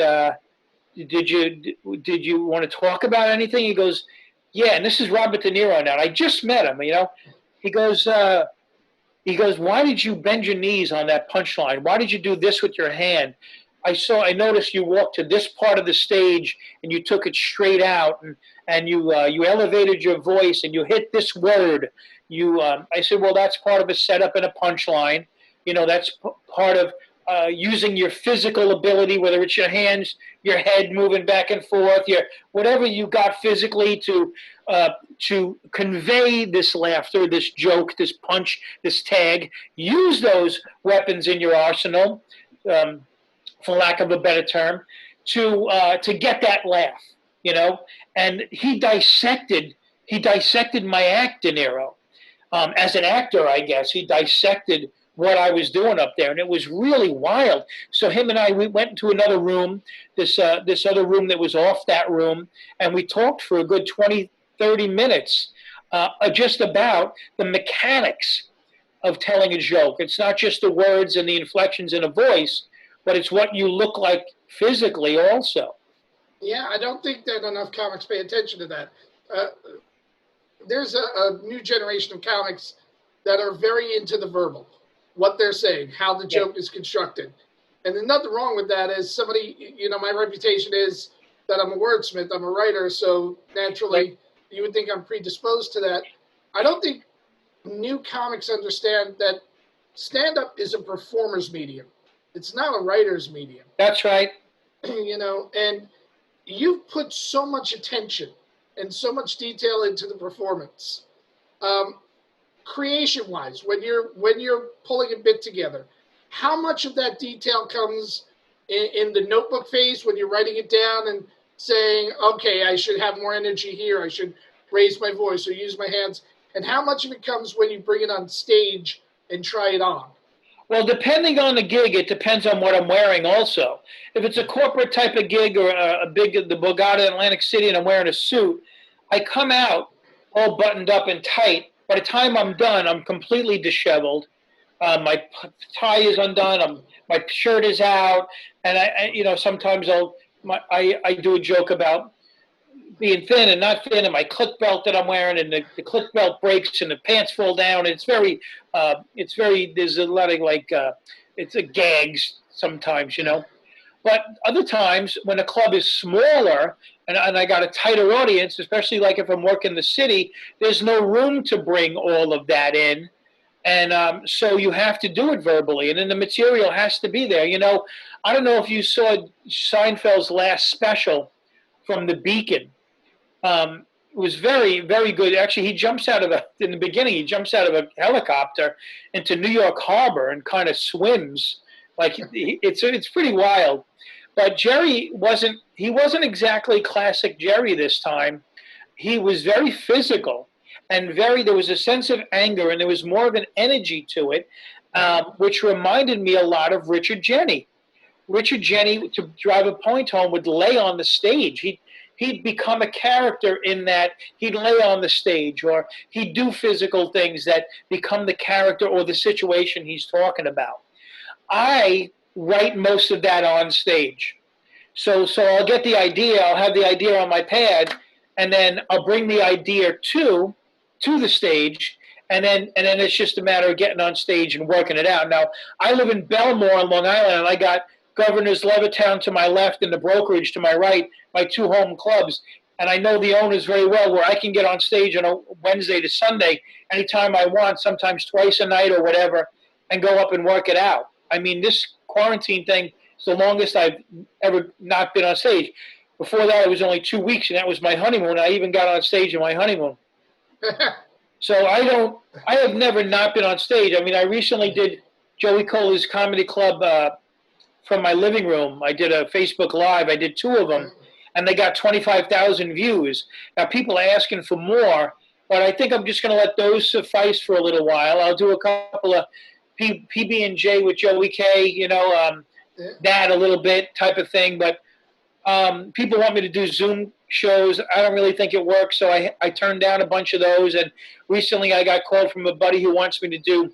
did you want to talk about anything? He goes, "Yeah." And this is Robert De Niro now. And I just met him, He goes, "Why did you bend your knees on that punchline? Why did you do this with your hand? I noticed you walked to this part of the stage and you took it straight out and you elevated your voice and you hit this word." I said, "Well, that's part of a setup and a punchline. That's part of using your physical ability, whether it's your hands, your head moving back and forth, whatever you got physically to convey this laughter, this joke, this punch, this tag. Use those weapons in your arsenal, for lack of a better term, to get that laugh, And he dissected my act, De Niro. As an actor, I guess he dissected what I was doing up there, and it was really wild. So him and we went into another room, this other room that was off that room, and we talked for a good 20, 30 minutes just about the mechanics of telling a joke. It's not just the words and the inflections in a voice, but it's what you look like physically also. Yeah, I don't think that enough comics pay attention to that. There's a new generation of comics that are very into the verbal, what they're saying, how the joke is constructed. And there's nothing wrong with that. As somebody, my reputation is that I'm a wordsmith, I'm a writer, so naturally you would think I'm predisposed to that. I don't think new comics understand that stand-up is a performer's medium. It's not a writer's medium. That's right. And you've put so much attention and so much detail into the performance. Creation-wise, when you're pulling a bit together, how much of that detail comes in the notebook phase when you're writing it down and saying, okay, I should have more energy here, I should raise my voice or use my hands, and how much of it comes when you bring it on stage and try it on? Well, depending on the gig, it depends on what I'm wearing also. If it's a corporate type of gig or the Borgata Atlantic City and I'm wearing a suit, I come out all buttoned up and tight. By the time I'm done, I'm completely disheveled. My tie is undone. My shirt is out, and I sometimes I do a joke about being thin and not thin, and my click belt that I'm wearing, and the click belt breaks, and the pants fall down. It's very. There's a lot of it's a gags sometimes, But other times when a club is smaller and I got a tighter audience, especially like if I'm working the city, there's no room to bring all of that in. And so you have to do it verbally, and then the material has to be there. I don't know if you saw Seinfeld's last special from the Beacon. It was very, very good. Actually, in the beginning, he jumps out of a helicopter into New York Harbor and kind of swims. Like it's pretty wild. But Jerry wasn't exactly classic Jerry this time. He was very physical and there was a sense of anger, and there was more of an energy to it, which reminded me a lot of Richard Jeni. Richard Jeni, to drive a point home, would lay on the stage. He'd become a character in that he'd lay on the stage, or he'd do physical things that become the character or the situation he's talking about. I write most of that on stage. So I'll get the idea, I'll have the idea on my pad, and then I'll bring the idea to the stage, and then it's just a matter of getting on stage and working it out. Now, I live in Belmore on Long Island, and I got Governor's Levittown to my left and the Brokerage to my right, my two home clubs, and I know the owners very well, where I can get on stage on a Wednesday to Sunday anytime I want, sometimes twice a night or whatever, and go up and work it out. I mean, this quarantine thing is the longest I've ever not been on stage. Before that, it was only 2 weeks, and that was my honeymoon. I even got on stage on my honeymoon. So I have never not been on stage. I mean, I recently did Joey Kola's comedy club from my living room. I did a Facebook Live. I did 2 of them, and they got 25,000 views. Now, people are asking for more, but I think I'm just going to let those suffice for a little while. I'll do a couple of PB&J with Joey K, that a little bit type of thing. But people want me to do Zoom shows. I don't really think it works, so I turned down a bunch of those. And recently I got called from a buddy who wants me to do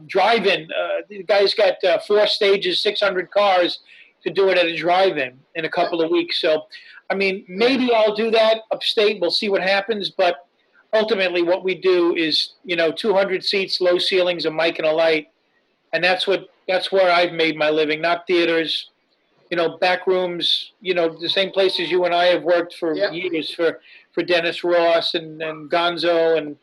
drive-in. The guy's got 4 stages, 600 cars to do it at a drive-in in a couple of weeks. So, I mean, maybe I'll do that upstate. We'll see what happens. But ultimately what we do is, 200 seats, low ceilings, a mic and a light. And that's where I've made my living, not theaters, back rooms, the same places you and I have worked for years for Dennis Ross and Gonzo. And,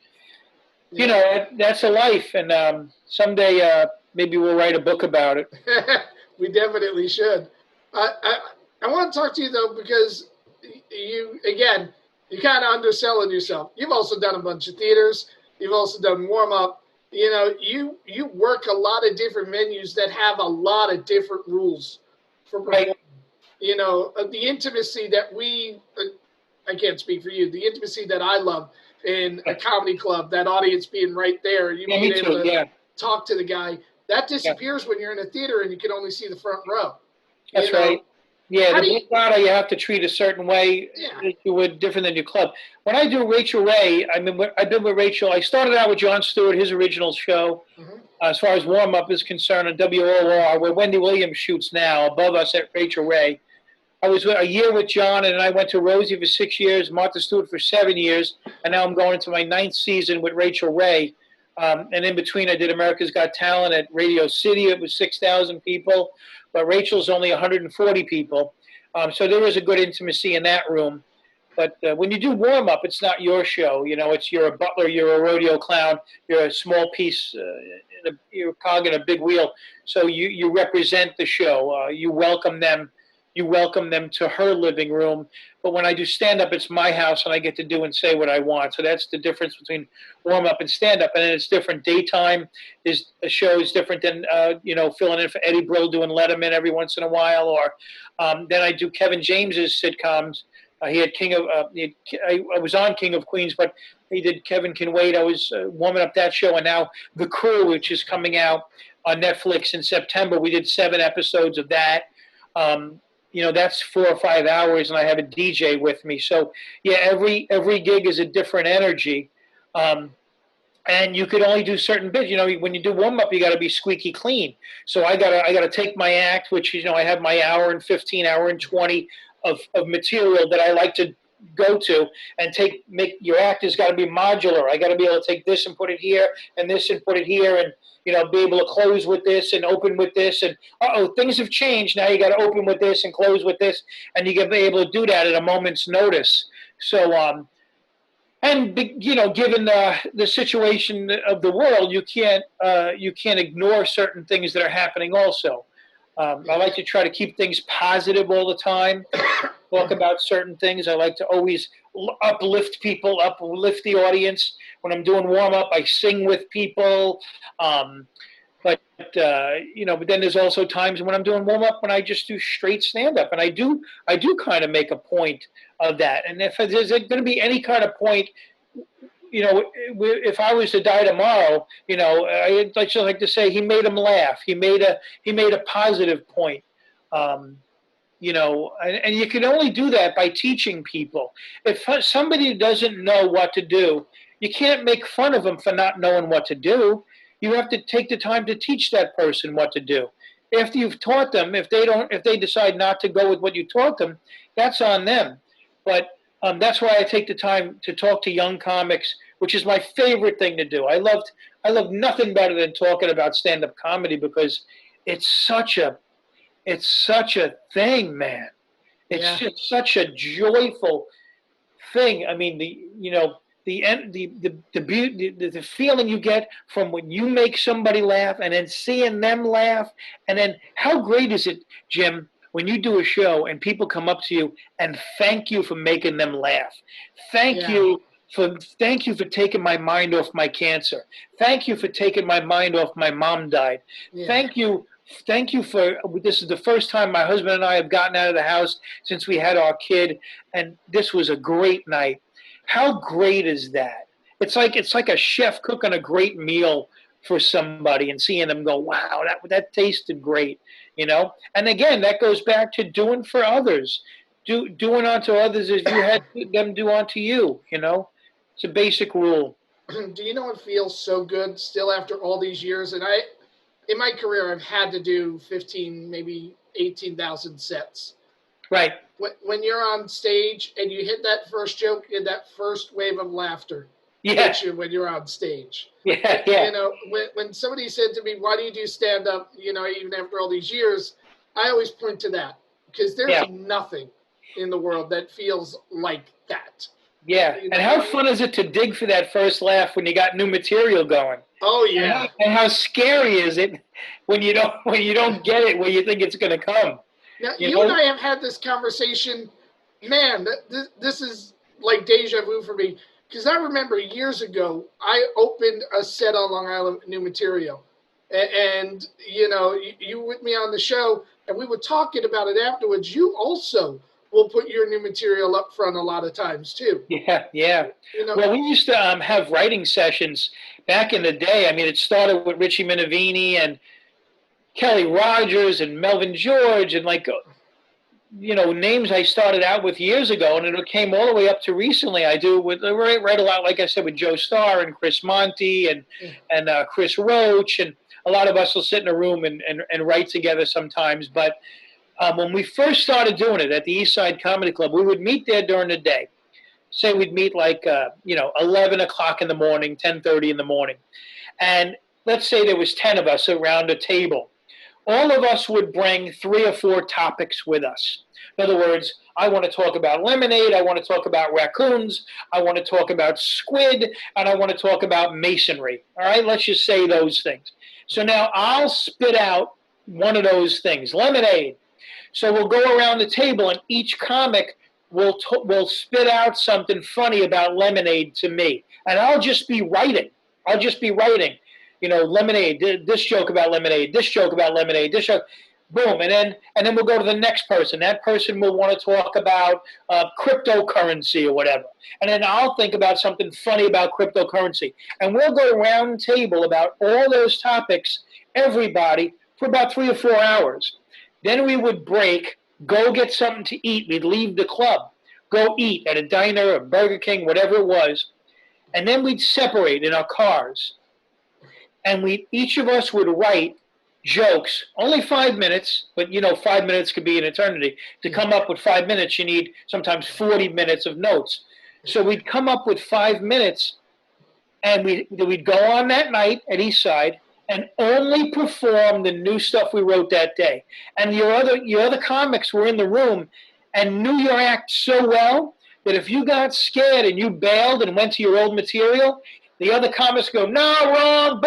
that's a life. And someday maybe we'll write a book about it. We definitely should. I want to talk to you, though, because you're kind of underselling yourself. You've also done a bunch of theaters. You've also done warm-up. You work a lot of different venues that have a lot of different rules for performing. Right. The intimacy that I can't speak for you, the intimacy that I love in a comedy club, that audience being right there, you being able to talk to the guy, that disappears when you're in a theater and you can only see the front row. That's right. Yeah, the Big Data you have to treat a certain way. You would different than your club. When I do Rachel Ray, I've been with Rachel. I started out with Jon Stewart, his original show, as far as warm-up is concerned, on WOR, where Wendy Williams shoots now, above us at Rachel Ray. I was a year with John, and then I went to Rosie for 6 years, Martha Stewart for 7 years, and now I'm going into my 9th season with Rachel Ray. And in between, I did America's Got Talent at Radio City. It was 6,000 people, but Rachel's only 140 people. So there was a good intimacy in that room. But when you do warm-up, it's not your show. You're a butler, you're a rodeo clown, you're a small piece, you're a cog in a big wheel. So you represent the show. You welcome them. You welcome them to her living room. But when I do stand-up, it's my house, and I get to do and say what I want. So that's the difference between warm-up and stand-up. And then it's different. Daytime a show is different than, filling in for Eddie Brill, doing Letterman every once in a while. Or then I do Kevin James's sitcoms. He had I was on King of Queens, but he did Kevin Can Wait. I was warming up that show. And now The Crew, which is coming out on Netflix in September. We did 7 episodes of that. That's 4 or 5 hours, and I have a DJ with me. So, every gig is a different energy. And you could only do certain bits. When you do warm-up, you got to be squeaky clean. So I gotta take my act, which, I have my hour and 15, hour and 20 of material that I like to go to, and make your act has got to be modular. I got to be able to take this and put it here, and this and put it here, and be able to close with this and open with this, and things have changed. Now you got to open with this and close with this, and you got to be able to do that at a moment's notice. So And given the situation of the world, you can't ignore certain things that are happening. Also, I like to try to keep things positive all the time. Talk about certain things. I like to always uplift people, uplift the audience. When I'm doing warm up, I sing with people. But but then there's also times when I'm doing warm up when I just do straight stand up, and I do kind of make a point of that. And if there's going to be any kind of point, if I was to die tomorrow, I'd just like to say he made him laugh. He made a positive point. And you can only do that by teaching people. If somebody doesn't know what to do, you can't make fun of them for not knowing what to do. You have to take the time to teach that person what to do. After you've taught them, if they decide not to go with what you taught them, that's on them. But that's why I take the time to talk to young comics, which is my favorite thing to do. I love nothing better than talking about stand-up comedy because it's such a thing, man. It's just such a joyful thing. I mean, the feeling you get from when you make somebody laugh and then seeing them laugh, and then how great is it, Jim, when you do a show and people come up to you and thank you for making them laugh. Thank you for taking my mind off my cancer. Thank you for taking my mind off my mom died. Yeah. Thank you for, this is the first time my husband and I have gotten out of the house since we had our kid, and this was a great night. How great is that? It's like a chef cooking a great meal for somebody and seeing them go, wow, that tasted great, And again, that goes back to doing for others. Doing unto others as you had them do unto you, It's a basic rule. Do you know it feels so good still after all these years? And in my career, I've had to do 15, maybe 18,000 sets. Right. When you're on stage and you hit that first joke and that first wave of laughter, hits you when you're on stage. Yeah. When somebody said to me, "Why do you do stand up?" Even after all these years, I always point to that because there's nothing in the world that feels like that. Yeah, and how fun is it to dig for that first laugh when you got new material going? Oh yeah. And how scary is it when you don't get it where you think it's going to come? Now, you and I have had this conversation. Man, this is like deja vu for me. Because I remember years ago, I opened a set on Long Island, new material. And you were with me on the show, and we were talking about it afterwards. You also will put your new material up front a lot of times, too. Yeah. Well, we used to have writing sessions back in the day. I mean, it started with Richie Minervini and Kelly Rogers and Melvin George and names I started out with years ago, and it came all the way up to recently. I write a lot, like I said, with Joe Starr and Chris Monty and Chris Roach, and a lot of us will sit in a room and write together sometimes. But when we first started doing it at the East Side Comedy Club, we would meet there during the day. Say we'd meet 11 o'clock in the morning, 10:30 in the morning, and let's say there was 10 of us around a table. All of us would bring 3 or 4 topics with us. In other words, I want to talk about lemonade, I want to talk about raccoons, I want to talk about squid, and I want to talk about masonry. All right, let's just say those things. So now I'll spit out one of those things, lemonade. So we'll go around the table, and each comic will spit out something funny about lemonade to me. And I'll just be writing. Lemonade, this joke about lemonade, this joke about lemonade, this joke, boom. And then we'll go to the next person. That person will want to talk about cryptocurrency or whatever. And then I'll think about something funny about cryptocurrency. And we'll go around the table about all those topics, everybody, for about 3 or 4 hours. Then we would break, go get something to eat. We'd leave the club, go eat at a diner or Burger King, whatever it was. And then we'd separate in our cars. And each of us would write jokes, only 5 minutes, but 5 minutes could be an eternity. To come up with 5 minutes, you need sometimes 40 minutes of notes. So we'd come up with 5 minutes, and we'd go on that night at East Side and only perform the new stuff we wrote that day. And your other comics were in the room and knew your act so well that if you got scared and you bailed and went to your old material, the other comics go, no, wrong,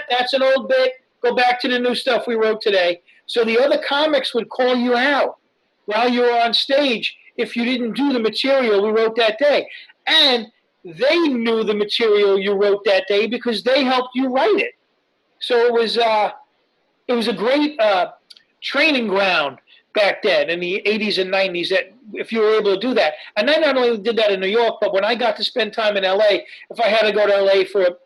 that's an old bit. Go back to the new stuff we wrote today. So the other comics would call you out while you were on stage if you didn't do the material we wrote that day. And they knew the material you wrote that day because they helped you write it. So it was a great training ground back then in the 80s and 90s, that if you were able to do that. And I not only did that in New York, but when I got to spend time in LA, if I had to go to LA for,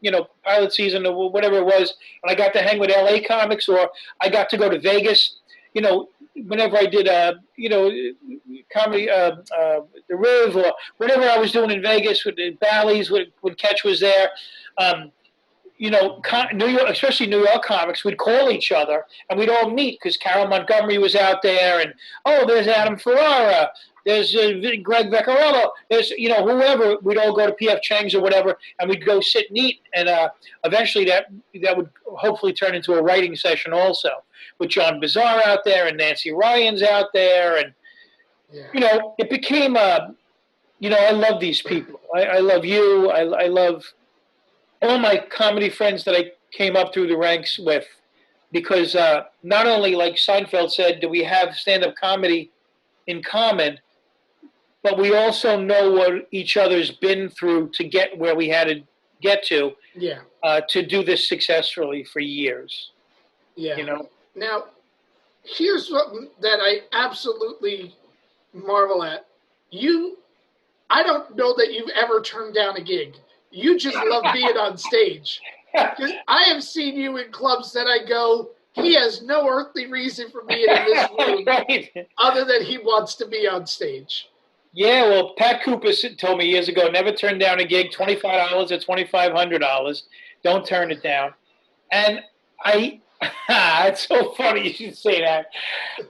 pilot season or whatever it was, and I got to hang with LA comics, or I got to go to Vegas, whenever I did, comedy, the Riv, or whatever I was doing in Vegas with the Bally's, when Catch was there, New York, especially New York comics, would call each other and we'd all meet because Carol Montgomery was out there, and there's Adam Ferrara, there's Greg Vecchiarello, there's whoever. We'd all go to P.F. Chang's or whatever, and we'd go sit and eat, and eventually that would hopefully turn into a writing session also, with John Bizarre out there and Nancy Ryan's out there, and it became I love these people. I love you. I love all my comedy friends that I came up through the ranks with, because not only, like Seinfeld said, do we have stand-up comedy in common, but we also know what each other's been through to get where we had to get to do this successfully for years. Yeah. Now, here's something that I absolutely marvel at. I don't know that you've ever turned down a gig. You just love being on stage. I have seen you in clubs that I go, he has no earthly reason for being in this room other than he wants to be on stage. Yeah, well, Pat Cooper told me years ago, never turn down a gig, $25 or $2,500. Don't turn it down. And it's so funny you should say that.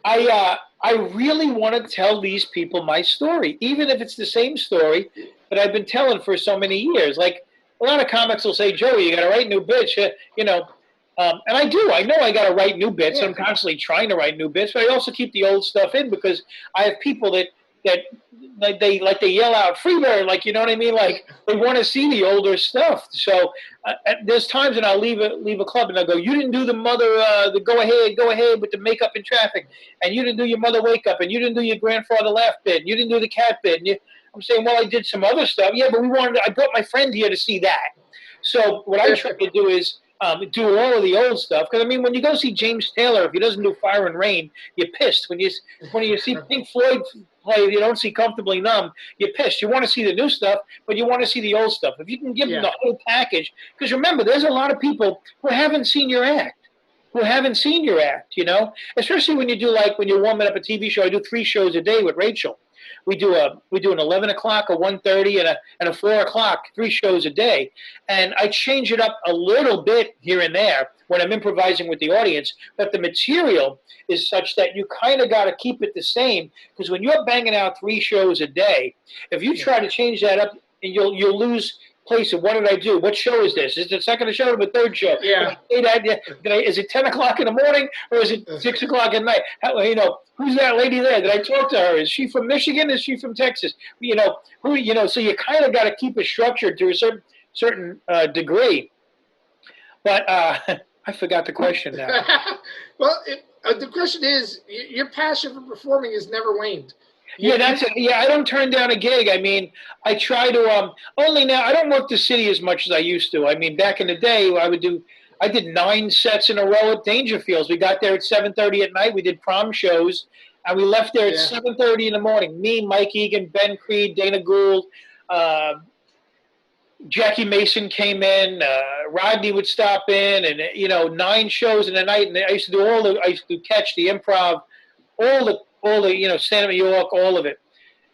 I really want to tell these people my story, even if it's the same story that I've been telling for so many years. Like, a lot of comics will say, Joey, you got to write new bits, and I do. I know I got to write new bits. Yeah. I'm constantly trying to write new bits, but I also keep the old stuff in because I have people that they yell out Freebird, like, you know what I mean? Like, they want to see the older stuff. So there's times when I'll leave a club and I'll go, you didn't do the go ahead with the makeup in traffic, and you didn't do your mother wake up, and you didn't do your grandfather laugh bit, and you didn't do the cat bit. And I'm saying, well, I did some other stuff. Yeah, but I brought my friend here to see that. So what I try to do is do all of the old stuff. Because, I mean, when you go see James Taylor, if he doesn't do Fire and Rain, you're pissed. When you see Pink Floyd play, you don't see Comfortably Numb, you're pissed. You want to see the new stuff, but you want to see the old stuff. If you can give them the whole package. Because remember, there's a lot of people who haven't seen your act. Especially when you're warming up a TV show. I do 3 shows a day with Rachel. We do an 11 o'clock, a 1:30, and a 4 o'clock, 3 shows a day. And I change it up a little bit here and there when I'm improvising with the audience. But the material is such that you kind of got to keep it the same. Because when you're banging out 3 shows a day, if you try to change that up, you'll lose place of what did I do? What show is this? Is it the second show or the third show? Yeah. Is it 10 o'clock in the morning or is it 6 o'clock at night? Who's that lady there? Did I talk to her? Is she from Michigan? Is she from Texas? So you kind of got to keep it structured to a certain degree. But I forgot the question now. Well, the question is, your passion for performing has never waned. I don't turn down a gig. I mean, I try to only now. I don't work the city as much as I used to. I mean, back in the day, I did 9 sets in a row at Dangerfields. We got there at 7:30 at night. We did prom shows, and we left there at 7:30 in the morning. Me, Mike Egan, Ben Creed, Dana Gould, Jackie Mason came in. Rodney would stop in, and 9 shows in a night. And I used to do Catch, the Improv, all the stand-up New York, all of it.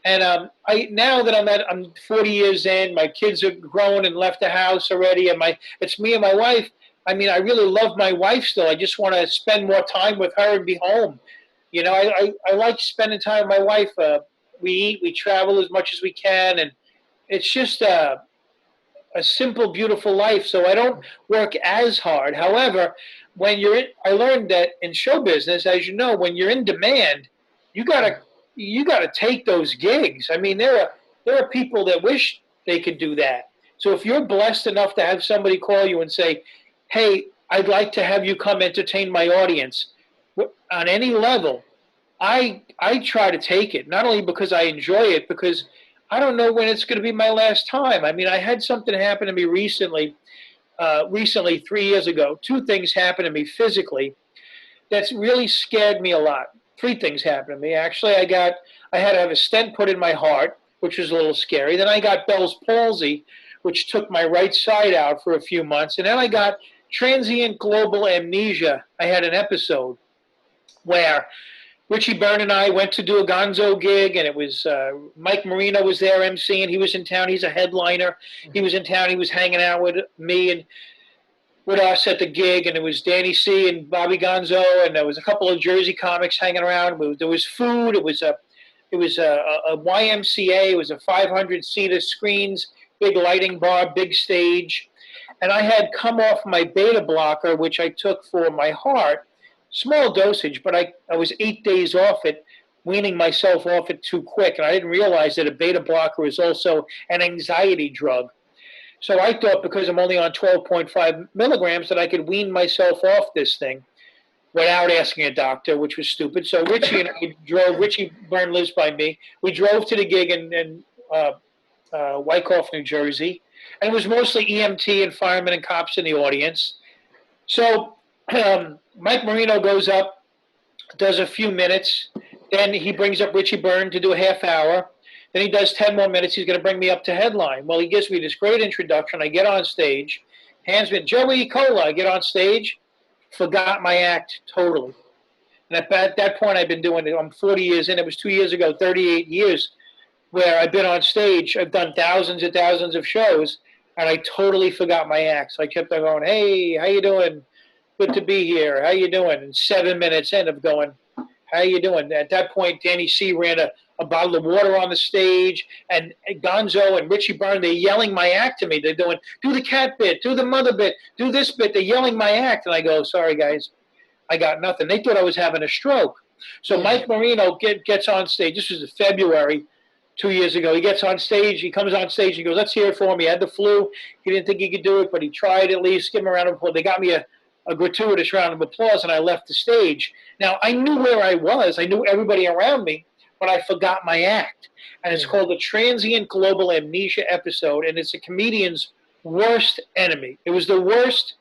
And now that I'm 40 years in, my kids are grown and left the house already, and it's me and my wife. I mean, I really love my wife still. I just want to spend more time with her and be home. I like spending time with my wife. We eat, we travel as much as we can, and it's just a simple, beautiful life. So I don't work as hard. However, I learned that in show business, as you know, when you're in demand, you gotta take those gigs. I mean, there are there are people that wish they could do that. So if you're blessed enough to have somebody call you and say, hey, I'd like to have you come entertain my audience on any level, I try to take it, not only because I enjoy it, because I don't know when it's going to be my last time. I mean, I had something happen to me recently, 3 years ago. Two things happened to me physically that's really scared me a lot. Three things happened to me. Actually, I had to have a stent put in my heart, which was a little scary. Then I got Bell's palsy, which took my right side out for a few months. And then I got transient global amnesia. I had an episode where Richie Byrne and I went to do a Gonzo gig, and it was Mike Marino was there emceeing. He was in town. He's a headliner. He was in town. He was hanging out with me and with us at the gig, and it was Danny C. and Bobby Gonzo, and there was a couple of Jersey comics hanging around. There was food. It was a YMCA. It was a 500-seater screens, big lighting bar, big stage. And I had come off my beta blocker, which I took for my heart, small dosage, but I was 8 days off it, weaning myself off it too quick. And I didn't realize that a beta blocker is also an anxiety drug. So I thought because I'm only on 12.5 milligrams that I could wean myself off this thing without asking a doctor, which was stupid. So Richie and I drove. Richie Byrne lives by me. We drove to the gig in Wyckoff, New Jersey. And it was mostly EMT and firemen and cops in the audience. So Mike Marino goes up, does a few minutes. Then he brings up Richie Byrne to do a half hour. Then he does 10 more minutes. He's going to bring me up to headline. Well, he gives me this great introduction. I get on stage, hands me Joey Kola. I get on stage, forgot my act totally. And at that point, I've been doing it. I'm 40 years in. It was 2 years ago, 38 years, where I've been on stage. I've done thousands and thousands of shows, and I totally forgot my act. So I kept on going, hey, how you doing? Good to be here. How you doing? And 7 minutes in of going, how you doing? At that point, Danny C. ran a bottle of water on the stage, and Gonzo and Richie Byrne, they're yelling my act to me. They're doing, do the cat bit, do the mother bit, do this bit. They're yelling my act. And I go, sorry, guys, I got nothing. They thought I was having a stroke. So Mike Marino gets on stage. This was in February 2 years ago. He gets on stage. He comes on stage. He goes, let's hear it for him. He had the flu. He didn't think he could do it, but he tried at least. Give him a round of applause. They got me a gratuitous round of applause, and I left the stage. Now, I knew where I was. I knew everybody around me, but I forgot my act. And it's called the Transient Global Amnesia episode, and it's a comedian's worst enemy. It was the worst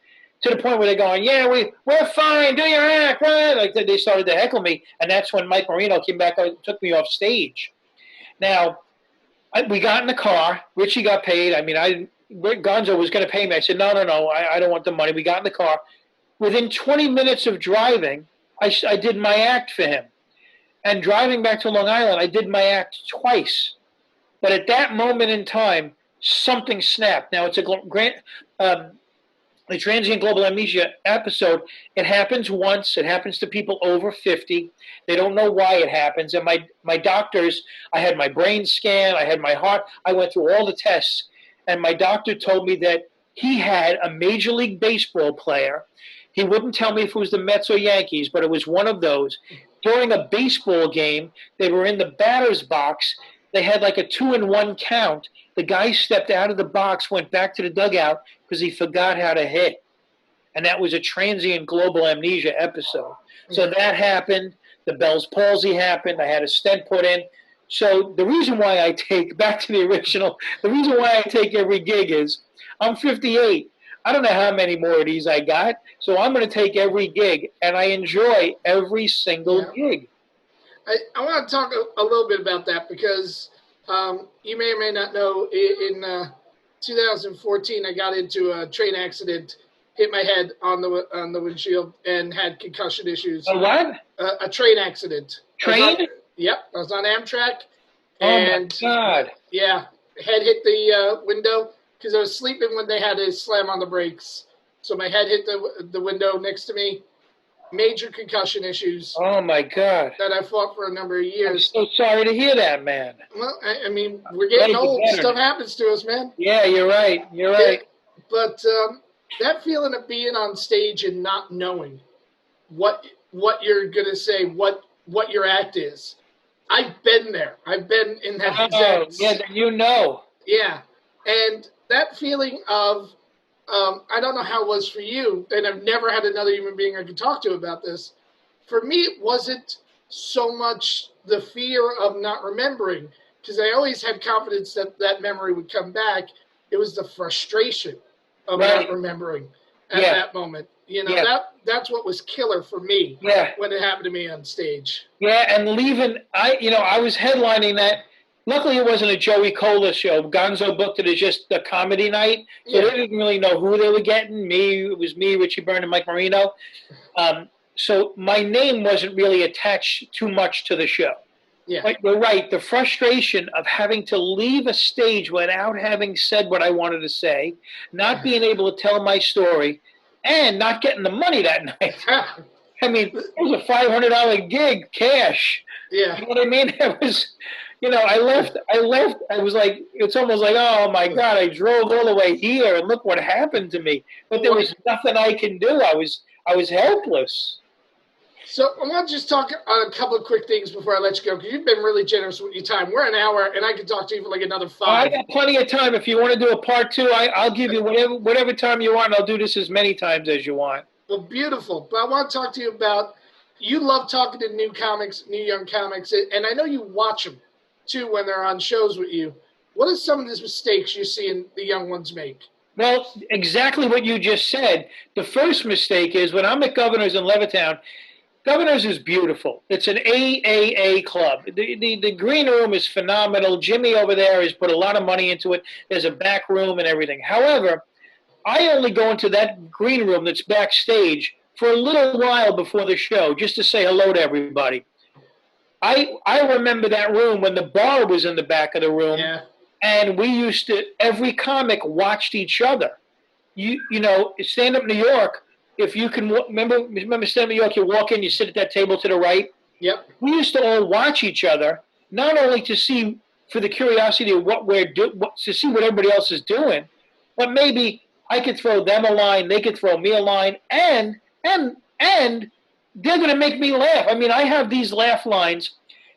to the point where they're going, yeah, we're fine, do your act. Right? Like they started to heckle me, and that's when Mike Marino came back and took me off stage. Now, we got in the car. Richie got paid. I mean, Gonzo was going to pay me. I said, no, I don't want the money. We got in the car. Within 20 minutes of driving, I did my act for him. And driving back to Long Island, I did my act twice. But at that moment in time, something snapped. Now, it's the Transient Global Amnesia episode. It happens once. It happens to people over 50. They don't know why it happens. And my doctors, I had my brain scan, I had my heart, I went through all the tests. And my doctor told me that he had a Major League Baseball player. He wouldn't tell me if it was the Mets or Yankees, but it was one of those. During a baseball game, they were in the batter's box. They had like a 2-1 count. The guy stepped out of the box, went back to the dugout because he forgot how to hit. And that was a Transient Global Amnesia episode. So that happened. The Bell's palsy happened. I had a stent put in. So the reason why I take, back to the original, the reason why I take every gig is I'm 58. I don't know how many more of these I got, so I'm going to take every gig, and I enjoy every single gig. I want to talk a little bit about that because you may or may not know, in 2014, I got into a train accident, hit my head on the windshield, and had concussion issues. A what? A train accident. Train? Yep, I was on Amtrak. And, oh, my God. Yeah, head hit the window. Because I was sleeping when they had to slam on the brakes. So my head hit the window next to me. Major concussion issues. Oh, my God. That I fought for a number of years. I'm so sorry to hear that, man. Well, I mean, we're getting old. Stuff happens to us, man. Yeah, you're right. You're right. Yeah, but that feeling of being on stage and not knowing what you're going to say, what your act is. I've been there. I've been in that Oh, exact. yeah, then you know. Yeah, and that feeling of, I don't know how it was for you, and I've never had another human being I could talk to about this. For me, it wasn't so much the fear of not remembering, because I always had confidence that that memory would come back. It was the frustration of Right. not remembering at Yeah. that moment. You know, Yeah. that's what was killer for me Yeah. when it happened to me on stage. Yeah, and leaving, I was headlining that. Luckily, it wasn't a Joey Kola show. Gonzo booked it as just a comedy night, so Yeah. they didn't really know who they were getting. It was me, Richie Byrne, and Mike Marino. So my name wasn't really attached too much to the show. Yeah. But you're right. The frustration of having to leave a stage without having said what I wanted to say, not being able to tell my story, and not getting the money that night. I mean, it was a $500 gig, cash. Yeah. You know what I mean? It was, I left. I was like, it's almost like, oh my God, I drove all the way here and look what happened to me. But there was nothing I can do. I was helpless. So I want to just talk on a couple of quick things before I let you go, because you've been really generous with your time. We're an hour, and I could talk to you for like another 5. I got plenty of time. If you want to do a part 2, I'll give you whatever time you want. I'll do this as many times as you want. Well, beautiful. But I want to talk to you about, you love talking to new young comics, and I know you watch them, too, when they're on shows with you. What are some of the mistakes you're seeing the young ones make? Well, exactly what you just said. The first mistake is when I'm at Governor's in Levittown. Governor's is beautiful. It's an AAA club. The green room is phenomenal. Jimmy over there has put a lot of money into it. There's a back room and everything. However, I only go into that green room that's backstage for a little while before the show, just to say hello to everybody. I remember that room when the bar was in the back of the room, and we used to, every comic watched each other. Stand-up New York, if you can remember stand-up New York, you walk in, you sit at that table to the right. Yep. We used to all watch each other, not only to see, for the curiosity of to see what everybody else is doing, but maybe I could throw them a line, they could throw me a line, and they're going to make me laugh. I mean, I have these laugh lines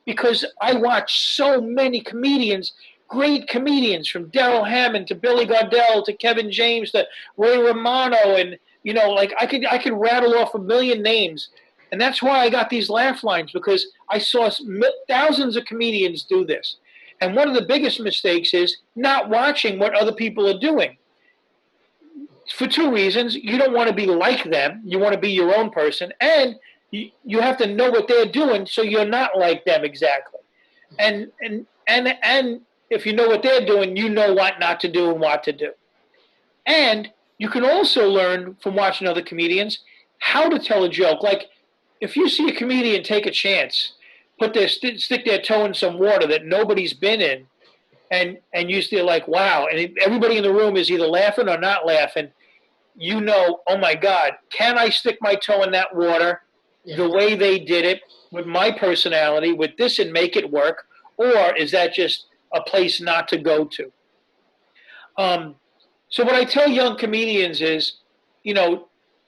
because I watch so many comedians, great comedians, from Daryl Hammond to Billy Gardell to Kevin James to Ray Romano, and I could rattle off a million names, and that's why I got these laugh lines, because I saw thousands of comedians do this. And one of the biggest mistakes is not watching what other people are doing. For 2 reasons: you don't want to be like them, you want to be your own person, and you have to know what they're doing so you're not like them exactly. And if you know what they're doing, you know what not to do and what to do. And you can also learn from watching other comedians how to tell a joke. Like, if you see a comedian take a chance, stick their toe in some water that nobody's been in, and you still like, wow, and everybody in the room is either laughing or not laughing, oh my God, can I stick my toe in that water the way they did it, with my personality, with this, and make it work? Or is that just a place not to go to? So what I tell young comedians is, the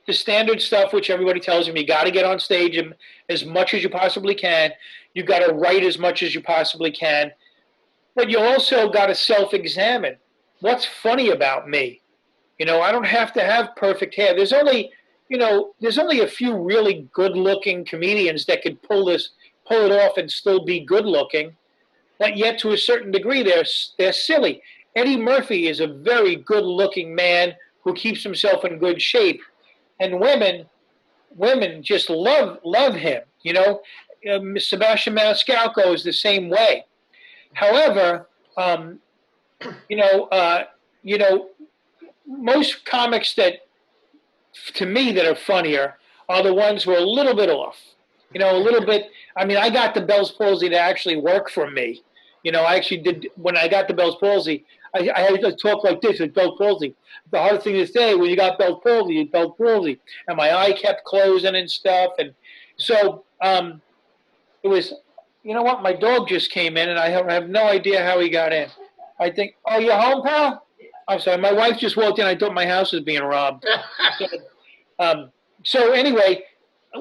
standard stuff, which everybody tells them: you got to get on stage as much as you possibly can. You got to write as much as you possibly can. But you also got to self-examine. What's funny about me? I don't have to have perfect hair. There's only a few really good-looking comedians that could pull it off and still be good-looking. But yet, to a certain degree, they're silly. Eddie Murphy is a very good-looking man who keeps himself in good shape, and women just love him. Sebastian Maniscalco is the same way. However, most comics that, to me, that are funnier are the ones who are a little bit off. A little bit. I mean, I got the Bell's palsy to actually work for me. I actually did. When I got the Bell's palsy, I had to talk like this with Bell's palsy. The hard thing to say when you got Bell's palsy, and my eye kept closing and stuff. And so it was, what? My dog just came in, and I have no idea how he got in. I think, oh, you're home, pal? I'm sorry, my wife just walked in. I thought my house was being robbed. So anyway,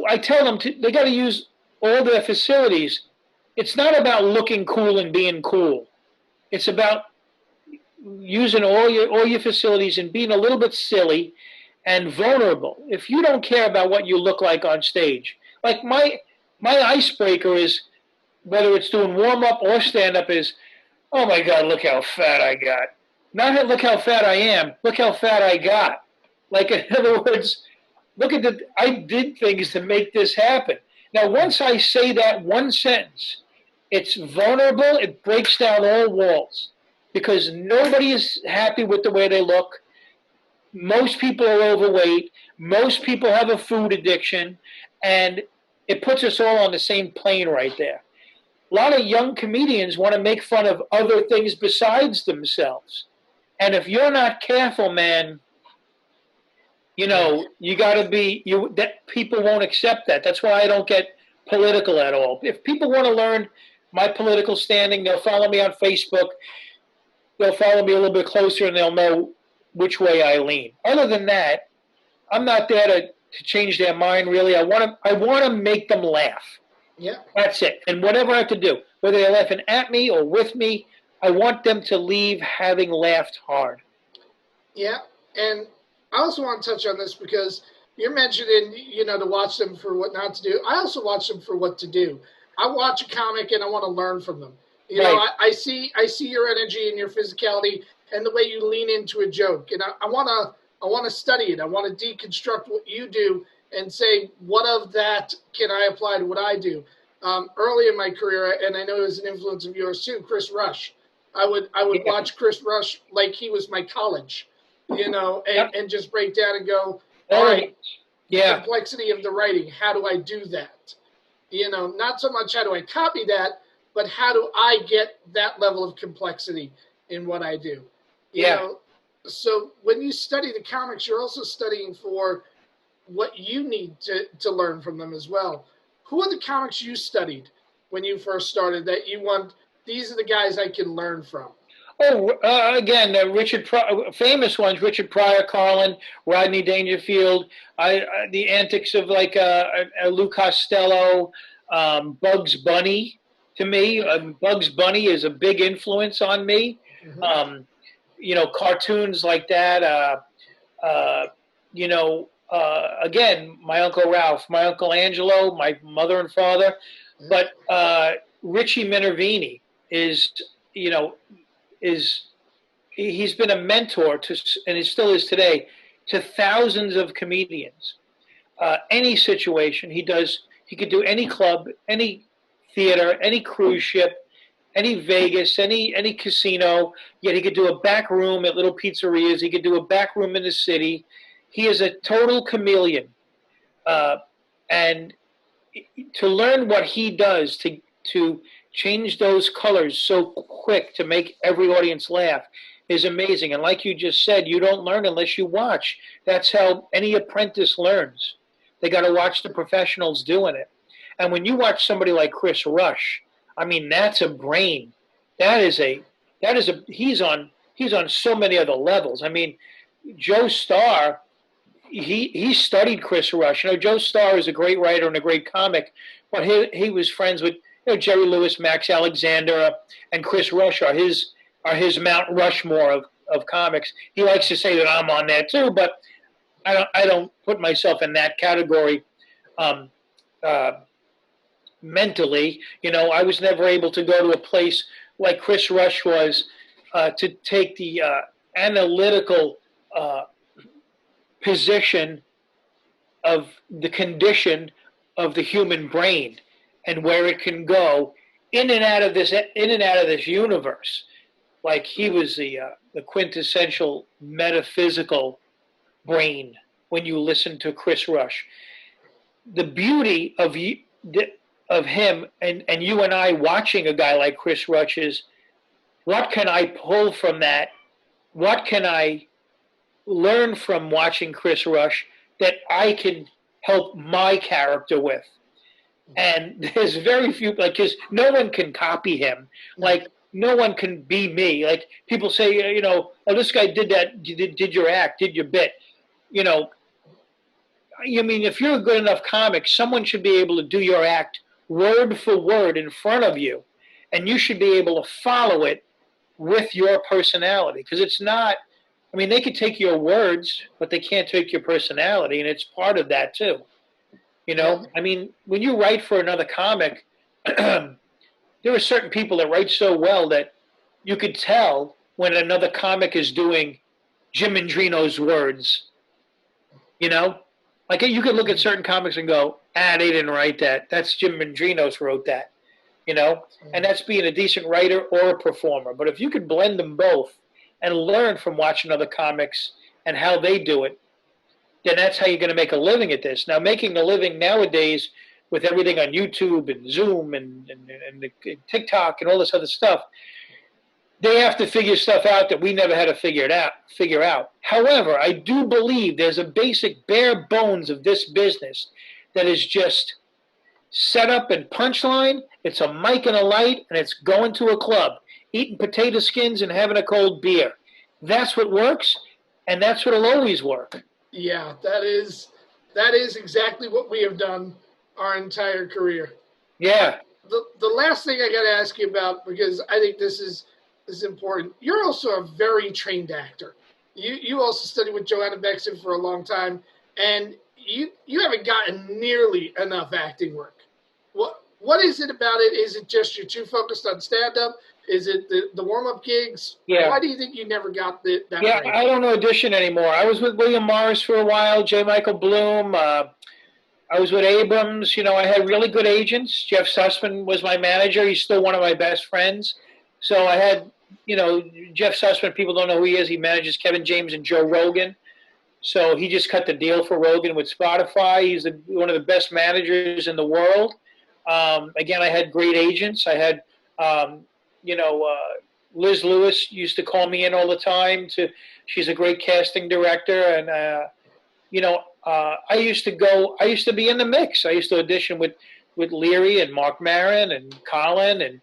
I tell them they got to use all their facilities it's not about looking cool and being cool. It's about using all your facilities and being a little bit silly and vulnerable. If you don't care about what you look like on stage, like my icebreaker is, whether it's doing warm up or stand up, is, oh my God, look how fat I got. Not look how fat I am, look how fat I got. Like, in other words, I did things to make this happen. Now, once I say that one sentence, it's vulnerable, it breaks down all walls, because nobody is happy with the way they look. Most people are overweight. Most people have a food addiction, and it puts us all on the same plane right there. A lot of young comedians want to make fun of other things besides themselves. And if you're not careful, man, you got to be, that people won't accept that. That's why I don't get political at all. If people want to learn my political standing, they'll follow me on Facebook. They'll follow me a little bit closer, and they'll know which way I lean. Other than that, I'm not there to change their mind, really. I want to make them laugh. Yeah. That's it. And whatever I have to do, whether they're laughing at me or with me, I want them to leave having laughed hard. Yeah. And I also want to touch on this because you're mentioning, to watch them for what not to do. I also watch them for what to do. I watch a comic and I want to learn from them. I see your energy and your physicality and the way you lean into a joke. And I want to study it. I want to deconstruct what you do and say, what of that can I apply to what I do? Early in my career, and I know it was an influence of yours too, Chris Rush. I would watch Chris Rush like he was my college, and just break down and go, all right, the complexity of the writing, how do I do that? Not so much how do I copy that, but how do I get that level of complexity in what I do? So when you study the comics, you're also studying for what you need to learn from them as well. Who are the comics you studied when you first started that you want, these are the guys I can learn from? Oh, again, famous ones, Richard Pryor, Carlin, Rodney Dangerfield, the antics of Lou Costello, Bugs Bunny. To me, Bugs Bunny is a big influence on me. Mm-hmm. Cartoons like that. Again, my Uncle Ralph, my Uncle Angelo, my mother and father. But Richie Minervini is he's been a mentor to, and he still is today, to thousands of comedians. Any situation he could do any club, any theater, any cruise ship, any Vegas, any casino. Yet he could do a back room at little pizzerias. He could do a back room in the city. He is a total chameleon. And to learn what he does to change those colors so quick to make every audience laugh is amazing. And like you just said, you don't learn unless you watch. That's how any apprentice learns. They got to watch the professionals doing it. And when you watch somebody like Chris Rush, I mean, that's a brain. He's on so many other levels. I mean, Joe Starr, he studied Chris Rush. Joe Starr is a great writer and a great comic, but he was friends with Jerry Lewis, Max Alexander, and Chris Rush are his Mount Rushmore of comics. He likes to say that I'm on there too, but I don't put myself in that category. Mentally, I was never able to go to a place like Chris Rush was to take the analytical position of the condition of the human brain and where it can go in and out of this universe. Like he was the quintessential metaphysical brain when you listen to Chris Rush. The beauty of him and you and I watching a guy like Chris Rush is, what can I pull from that? What can I learn from watching Chris Rush that I can help my character with? And there's very few, because no one can copy him. Like, no one can be me. Like, people say, oh, this guy did that, did your act, did your bit. I mean, if you're a good enough comic, someone should be able to do your act word for word in front of you, and you should be able to follow it with your personality. Because it's not, I mean, they could take your words, but they can't take your personality, and it's part of that too. You know, I mean, when you write for another comic, there are certain people that write so well that you could tell when another comic is doing Jim Mendrinos' words. You know, like you could look at certain comics and go, they didn't write that. That's Jim Mendrinos wrote that. You know, and that's being a decent writer or a performer. But if you could blend them both and learn from watching other comics and how they do it, then that's how you're going to make a living at this. Now, making a living nowadays with everything on YouTube and Zoom and TikTok and all this other stuff, they have to figure stuff out that we never had to figure out. However, I do believe there's a basic bare bones of this business that is just set up and punchline. It's a mic and a light, and it's going to a club, eating potato skins and having a cold beer. That's what works, and that's what'll always work. Yeah, that is exactly what we have done our entire career. Yeah. The last thing I got to ask you about, because I think this is important. You're also a very trained actor. You also studied with Joanna Bexon for a long time, and you haven't gotten nearly enough acting work. What is it about it? Is it just you're too focused on stand-up? Is it the warm-up gigs? Yeah. Why do you think you never got that? Yeah, range? I don't audition anymore. I was with William Morris for a while, J. Michael Bloom. I was with Abrams. You know, I had really good agents. Jeff Sussman was my manager. He's still one of my best friends. So I had, you know, Jeff Sussman, people don't know who he is. He manages Kevin James and Joe Rogan. So he just cut the deal for Rogan with Spotify. He's one of the best managers in the world. Again, I had great agents. I had, Liz Lewis used to call me in all the time. She's a great casting director. And, I used to be in the mix. I used to audition with Leary and Mark Maron and Colin. And,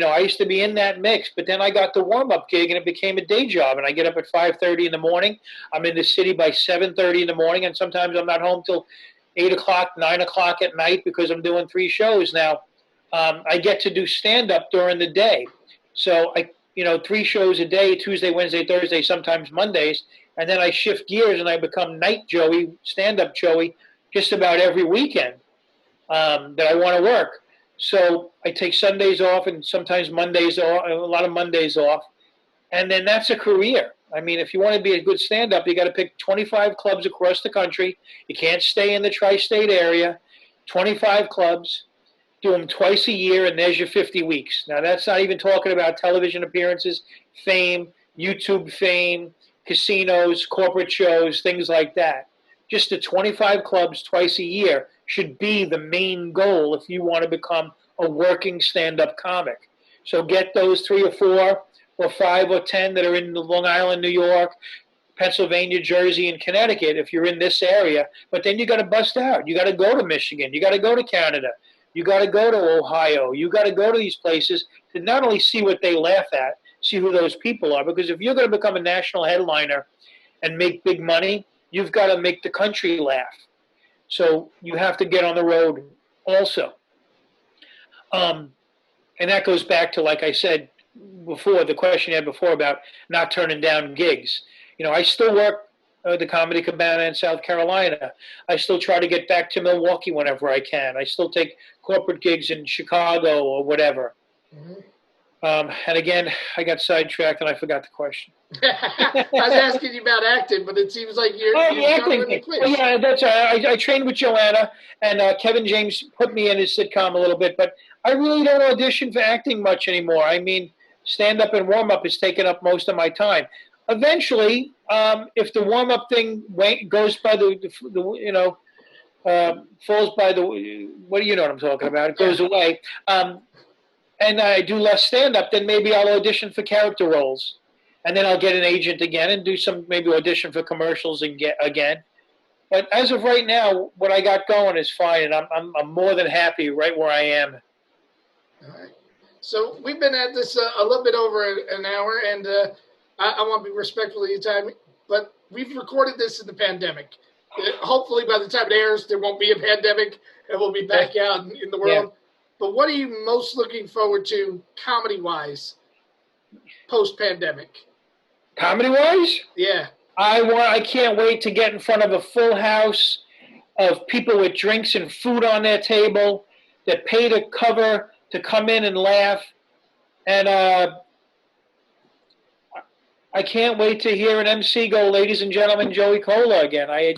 I used to be in that mix. But then I got the warm-up gig, and it became a day job. And I get up at 5:30 in the morning. I'm in the city by 7:30 in the morning. And sometimes I'm not home till 8 o'clock, 9 o'clock at night because I'm doing 3 shows. Now, I get to do stand-up during the day. So 3 shows a day, Tuesday, Wednesday, Thursday, sometimes Mondays. And then I shift gears and I become night Joey, stand-up Joey, just about every weekend that I want to work. So I take Sundays off and sometimes Mondays off, a lot of Mondays off. And then that's a career. I mean, if you want to be a good stand-up, you got to pick 25 clubs across the country. You can't stay in the tri-state area. 25 clubs, do them twice a year, and there's your 50 weeks. Now, that's not even talking about television appearances, fame, YouTube fame, casinos, corporate shows, things like that. Just the 25 clubs twice a year should be the main goal if you want to become a working stand-up comic. So get those 3 or 4 or 5 or 10 that are in Long Island, New York, Pennsylvania, Jersey, and Connecticut if you're in this area. But then you got to bust out. You got to go to Michigan. You got to go to Canada. You got to go to Ohio. You got to go to these places to not only see what they laugh at, see who those people are. Because if you're going to become a national headliner and make big money, you've got to make the country laugh. So you have to get on the road also. And that goes back to, like I said before, the question you had before about not turning down gigs. I still work at the Comedy Cabana in South Carolina. I still try to get back to Milwaukee whenever I can. I still take corporate gigs in Chicago or whatever. Mm-hmm. And again, I got sidetracked and I forgot the question. I was asking you about acting, but it seems like you're the acting thing. Well, yeah, that's I trained with Joanna, and Kevin James put me in his sitcom a little bit, but I really don't audition for acting much anymore. I mean, stand-up and warm-up is taking up most of my time. Eventually, if the warm-up thing goes by falls by the, what you know what I'm talking about, it goes away, and I do less stand-up, then maybe I'll audition for character roles. And then I'll get an agent again and do some, maybe audition for commercials and get again. But as of right now, what I got going is fine, and I'm more than happy right where I am. All right. So we've been at this a little bit over an hour, and I want to be respectful of your time, but we've recorded this in the pandemic. Hopefully by the time it airs, there won't be a pandemic, and we'll be back out in the world. But what are you most looking forward to comedy-wise post-pandemic? Comedy-wise? Yeah. I can't wait to get in front of a full house of people with drinks and food on their table that pay to come in and laugh. And I can't wait to hear an MC go, "Ladies and gentlemen, Joey Kola" again. I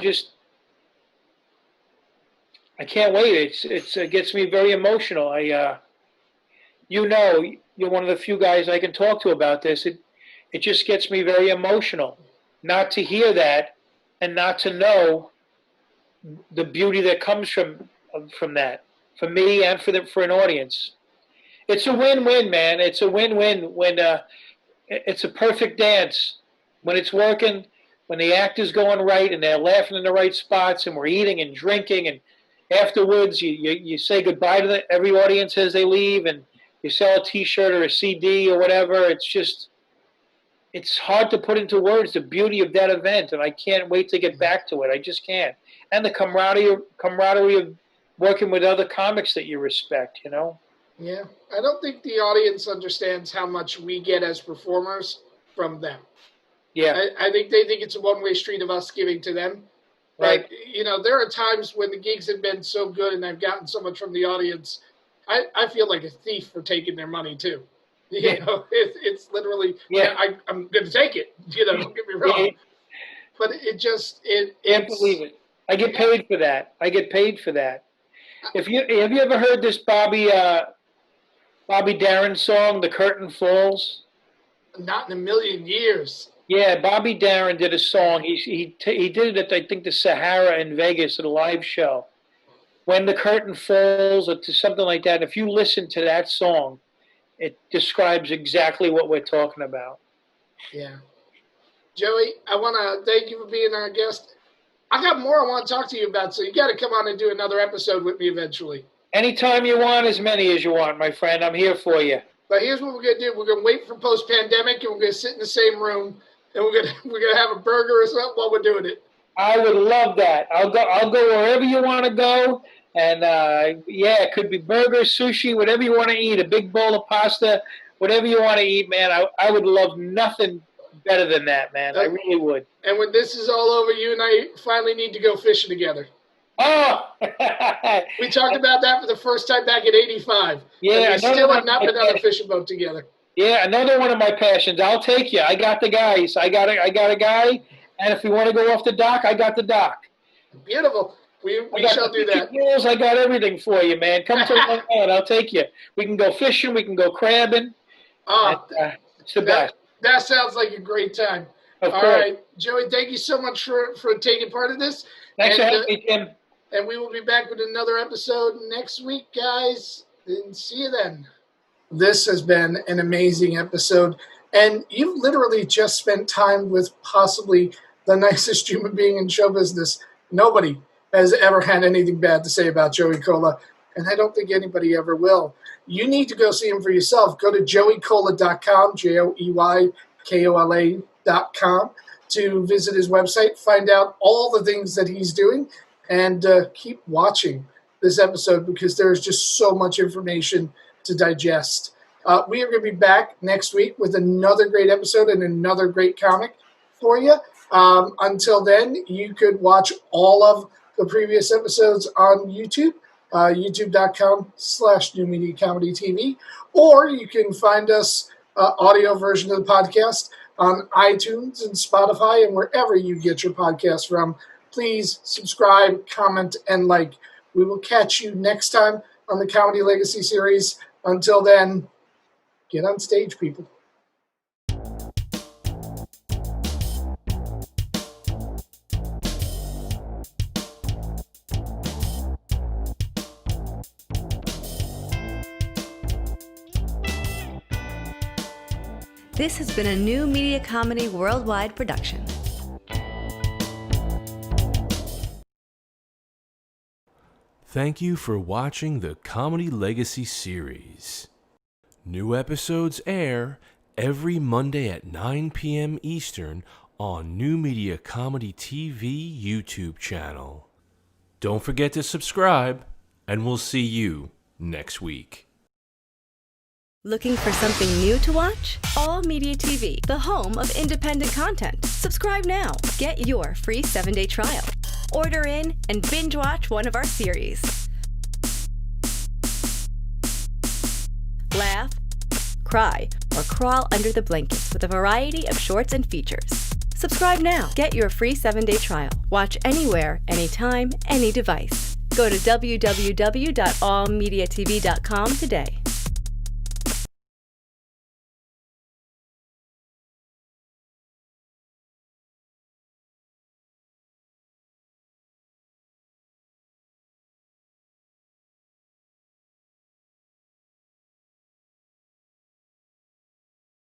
can't wait. It gets me very emotional. You're one of the few guys I can talk to about this. It just gets me very emotional not to hear that and not to know the beauty that comes from that for me and for an audience. It's a win-win, man. It's a win-win when it's a perfect dance when it's working, when the act is going right and they're laughing in the right spots and we're eating and drinking, and afterwards you say goodbye to every audience as they leave, and you sell a T-shirt or a CD or whatever. It's hard to put into words the beauty of that event, and I can't wait to get back to it. I just can't. And the camaraderie of working with other comics that you respect, Yeah. I don't think the audience understands how much we get as performers from them. Yeah. I think they think it's a one-way street of us giving to them. Right. But, there are times when the gigs have been so good and I've gotten so much from the audience, I feel like a thief for taking their money, too. It's literally, I'm going to take it. Don't get me wrong. But Can't believe it. I get paid for that. Have you ever heard this Bobby Darin song, "The Curtain Falls"? Not in a million years. Yeah, Bobby Darin did a song. He did it at, I think, the Sahara in Vegas at a live show. "When the Curtain Falls" or to something like that. If you listen to that song, it describes exactly what we're talking about. Yeah. Joey, I want to thank you for being our guest. I got more I want to talk to you about, so you got to come on and do another episode with me eventually. Anytime you want, as many as you want, my friend. I'm here for you. But here's what we're going to do. We're going to wait for post-pandemic, and we're going to sit in the same room, and we're going to have a burger or something while we're doing it. I would love that. I'll go wherever you want to go. And, it could be burgers, sushi, whatever you want to eat, a big bowl of pasta, whatever you want to eat, man. I would love nothing better than that, man. I really would. And when this is all over, you and I finally need to go fishing together. Oh! We talked about that for the first time back in '85. Yeah. We still have not been on a fishing boat together. Yeah, another one of my passions. I'll take you. I got the guys. I got a guy. And if we want to go off the dock, I got the dock. Beautiful. We shall do that. Rules, I got everything for you, man. Come to Long Island. I'll take you. We can go fishing. We can go crabbing. It's the best. That sounds like a great time. Of course. All right, Joey, thank you so much for taking part in this. Thanks for having me, Tim. And we will be back with another episode next week, guys. And see you then. This has been an amazing episode. And you've literally just spent time with possibly the nicest human being in show business. Nobody has ever had anything bad to say about Joey Kola, and I don't think anybody ever will. You need to go see him for yourself. Go to joeykola.com, JoeyKola.com, to visit his website, find out all the things that he's doing, and keep watching this episode because there's just so much information to digest. We are going to be back next week with another great episode and another great comic for you. Until then, you could watch all of the previous episodes on YouTube, youtube.com/newmediacomedytv, or you can find us audio version of the podcast on iTunes and Spotify and wherever you get your podcast from. Please subscribe, comment, and like. We will catch you next time on the Comedy Legacy series. Until then, get on stage, people. This has been a New Media Comedy Worldwide production. Thank you for watching the Comedy Legacy series. New episodes air every Monday at 9 p.m. Eastern on New Media Comedy TV YouTube channel. Don't forget to subscribe, and we'll see you next week. Looking for something new to watch? All Media TV, the home of independent content. Subscribe now. Get your free 7-day trial. Order in and binge watch one of our series. Laugh, cry, or crawl under the blankets with a variety of shorts and features. Subscribe now. Get your free 7-day trial. Watch anywhere, anytime, any device. Go to www.allmediatv.com today.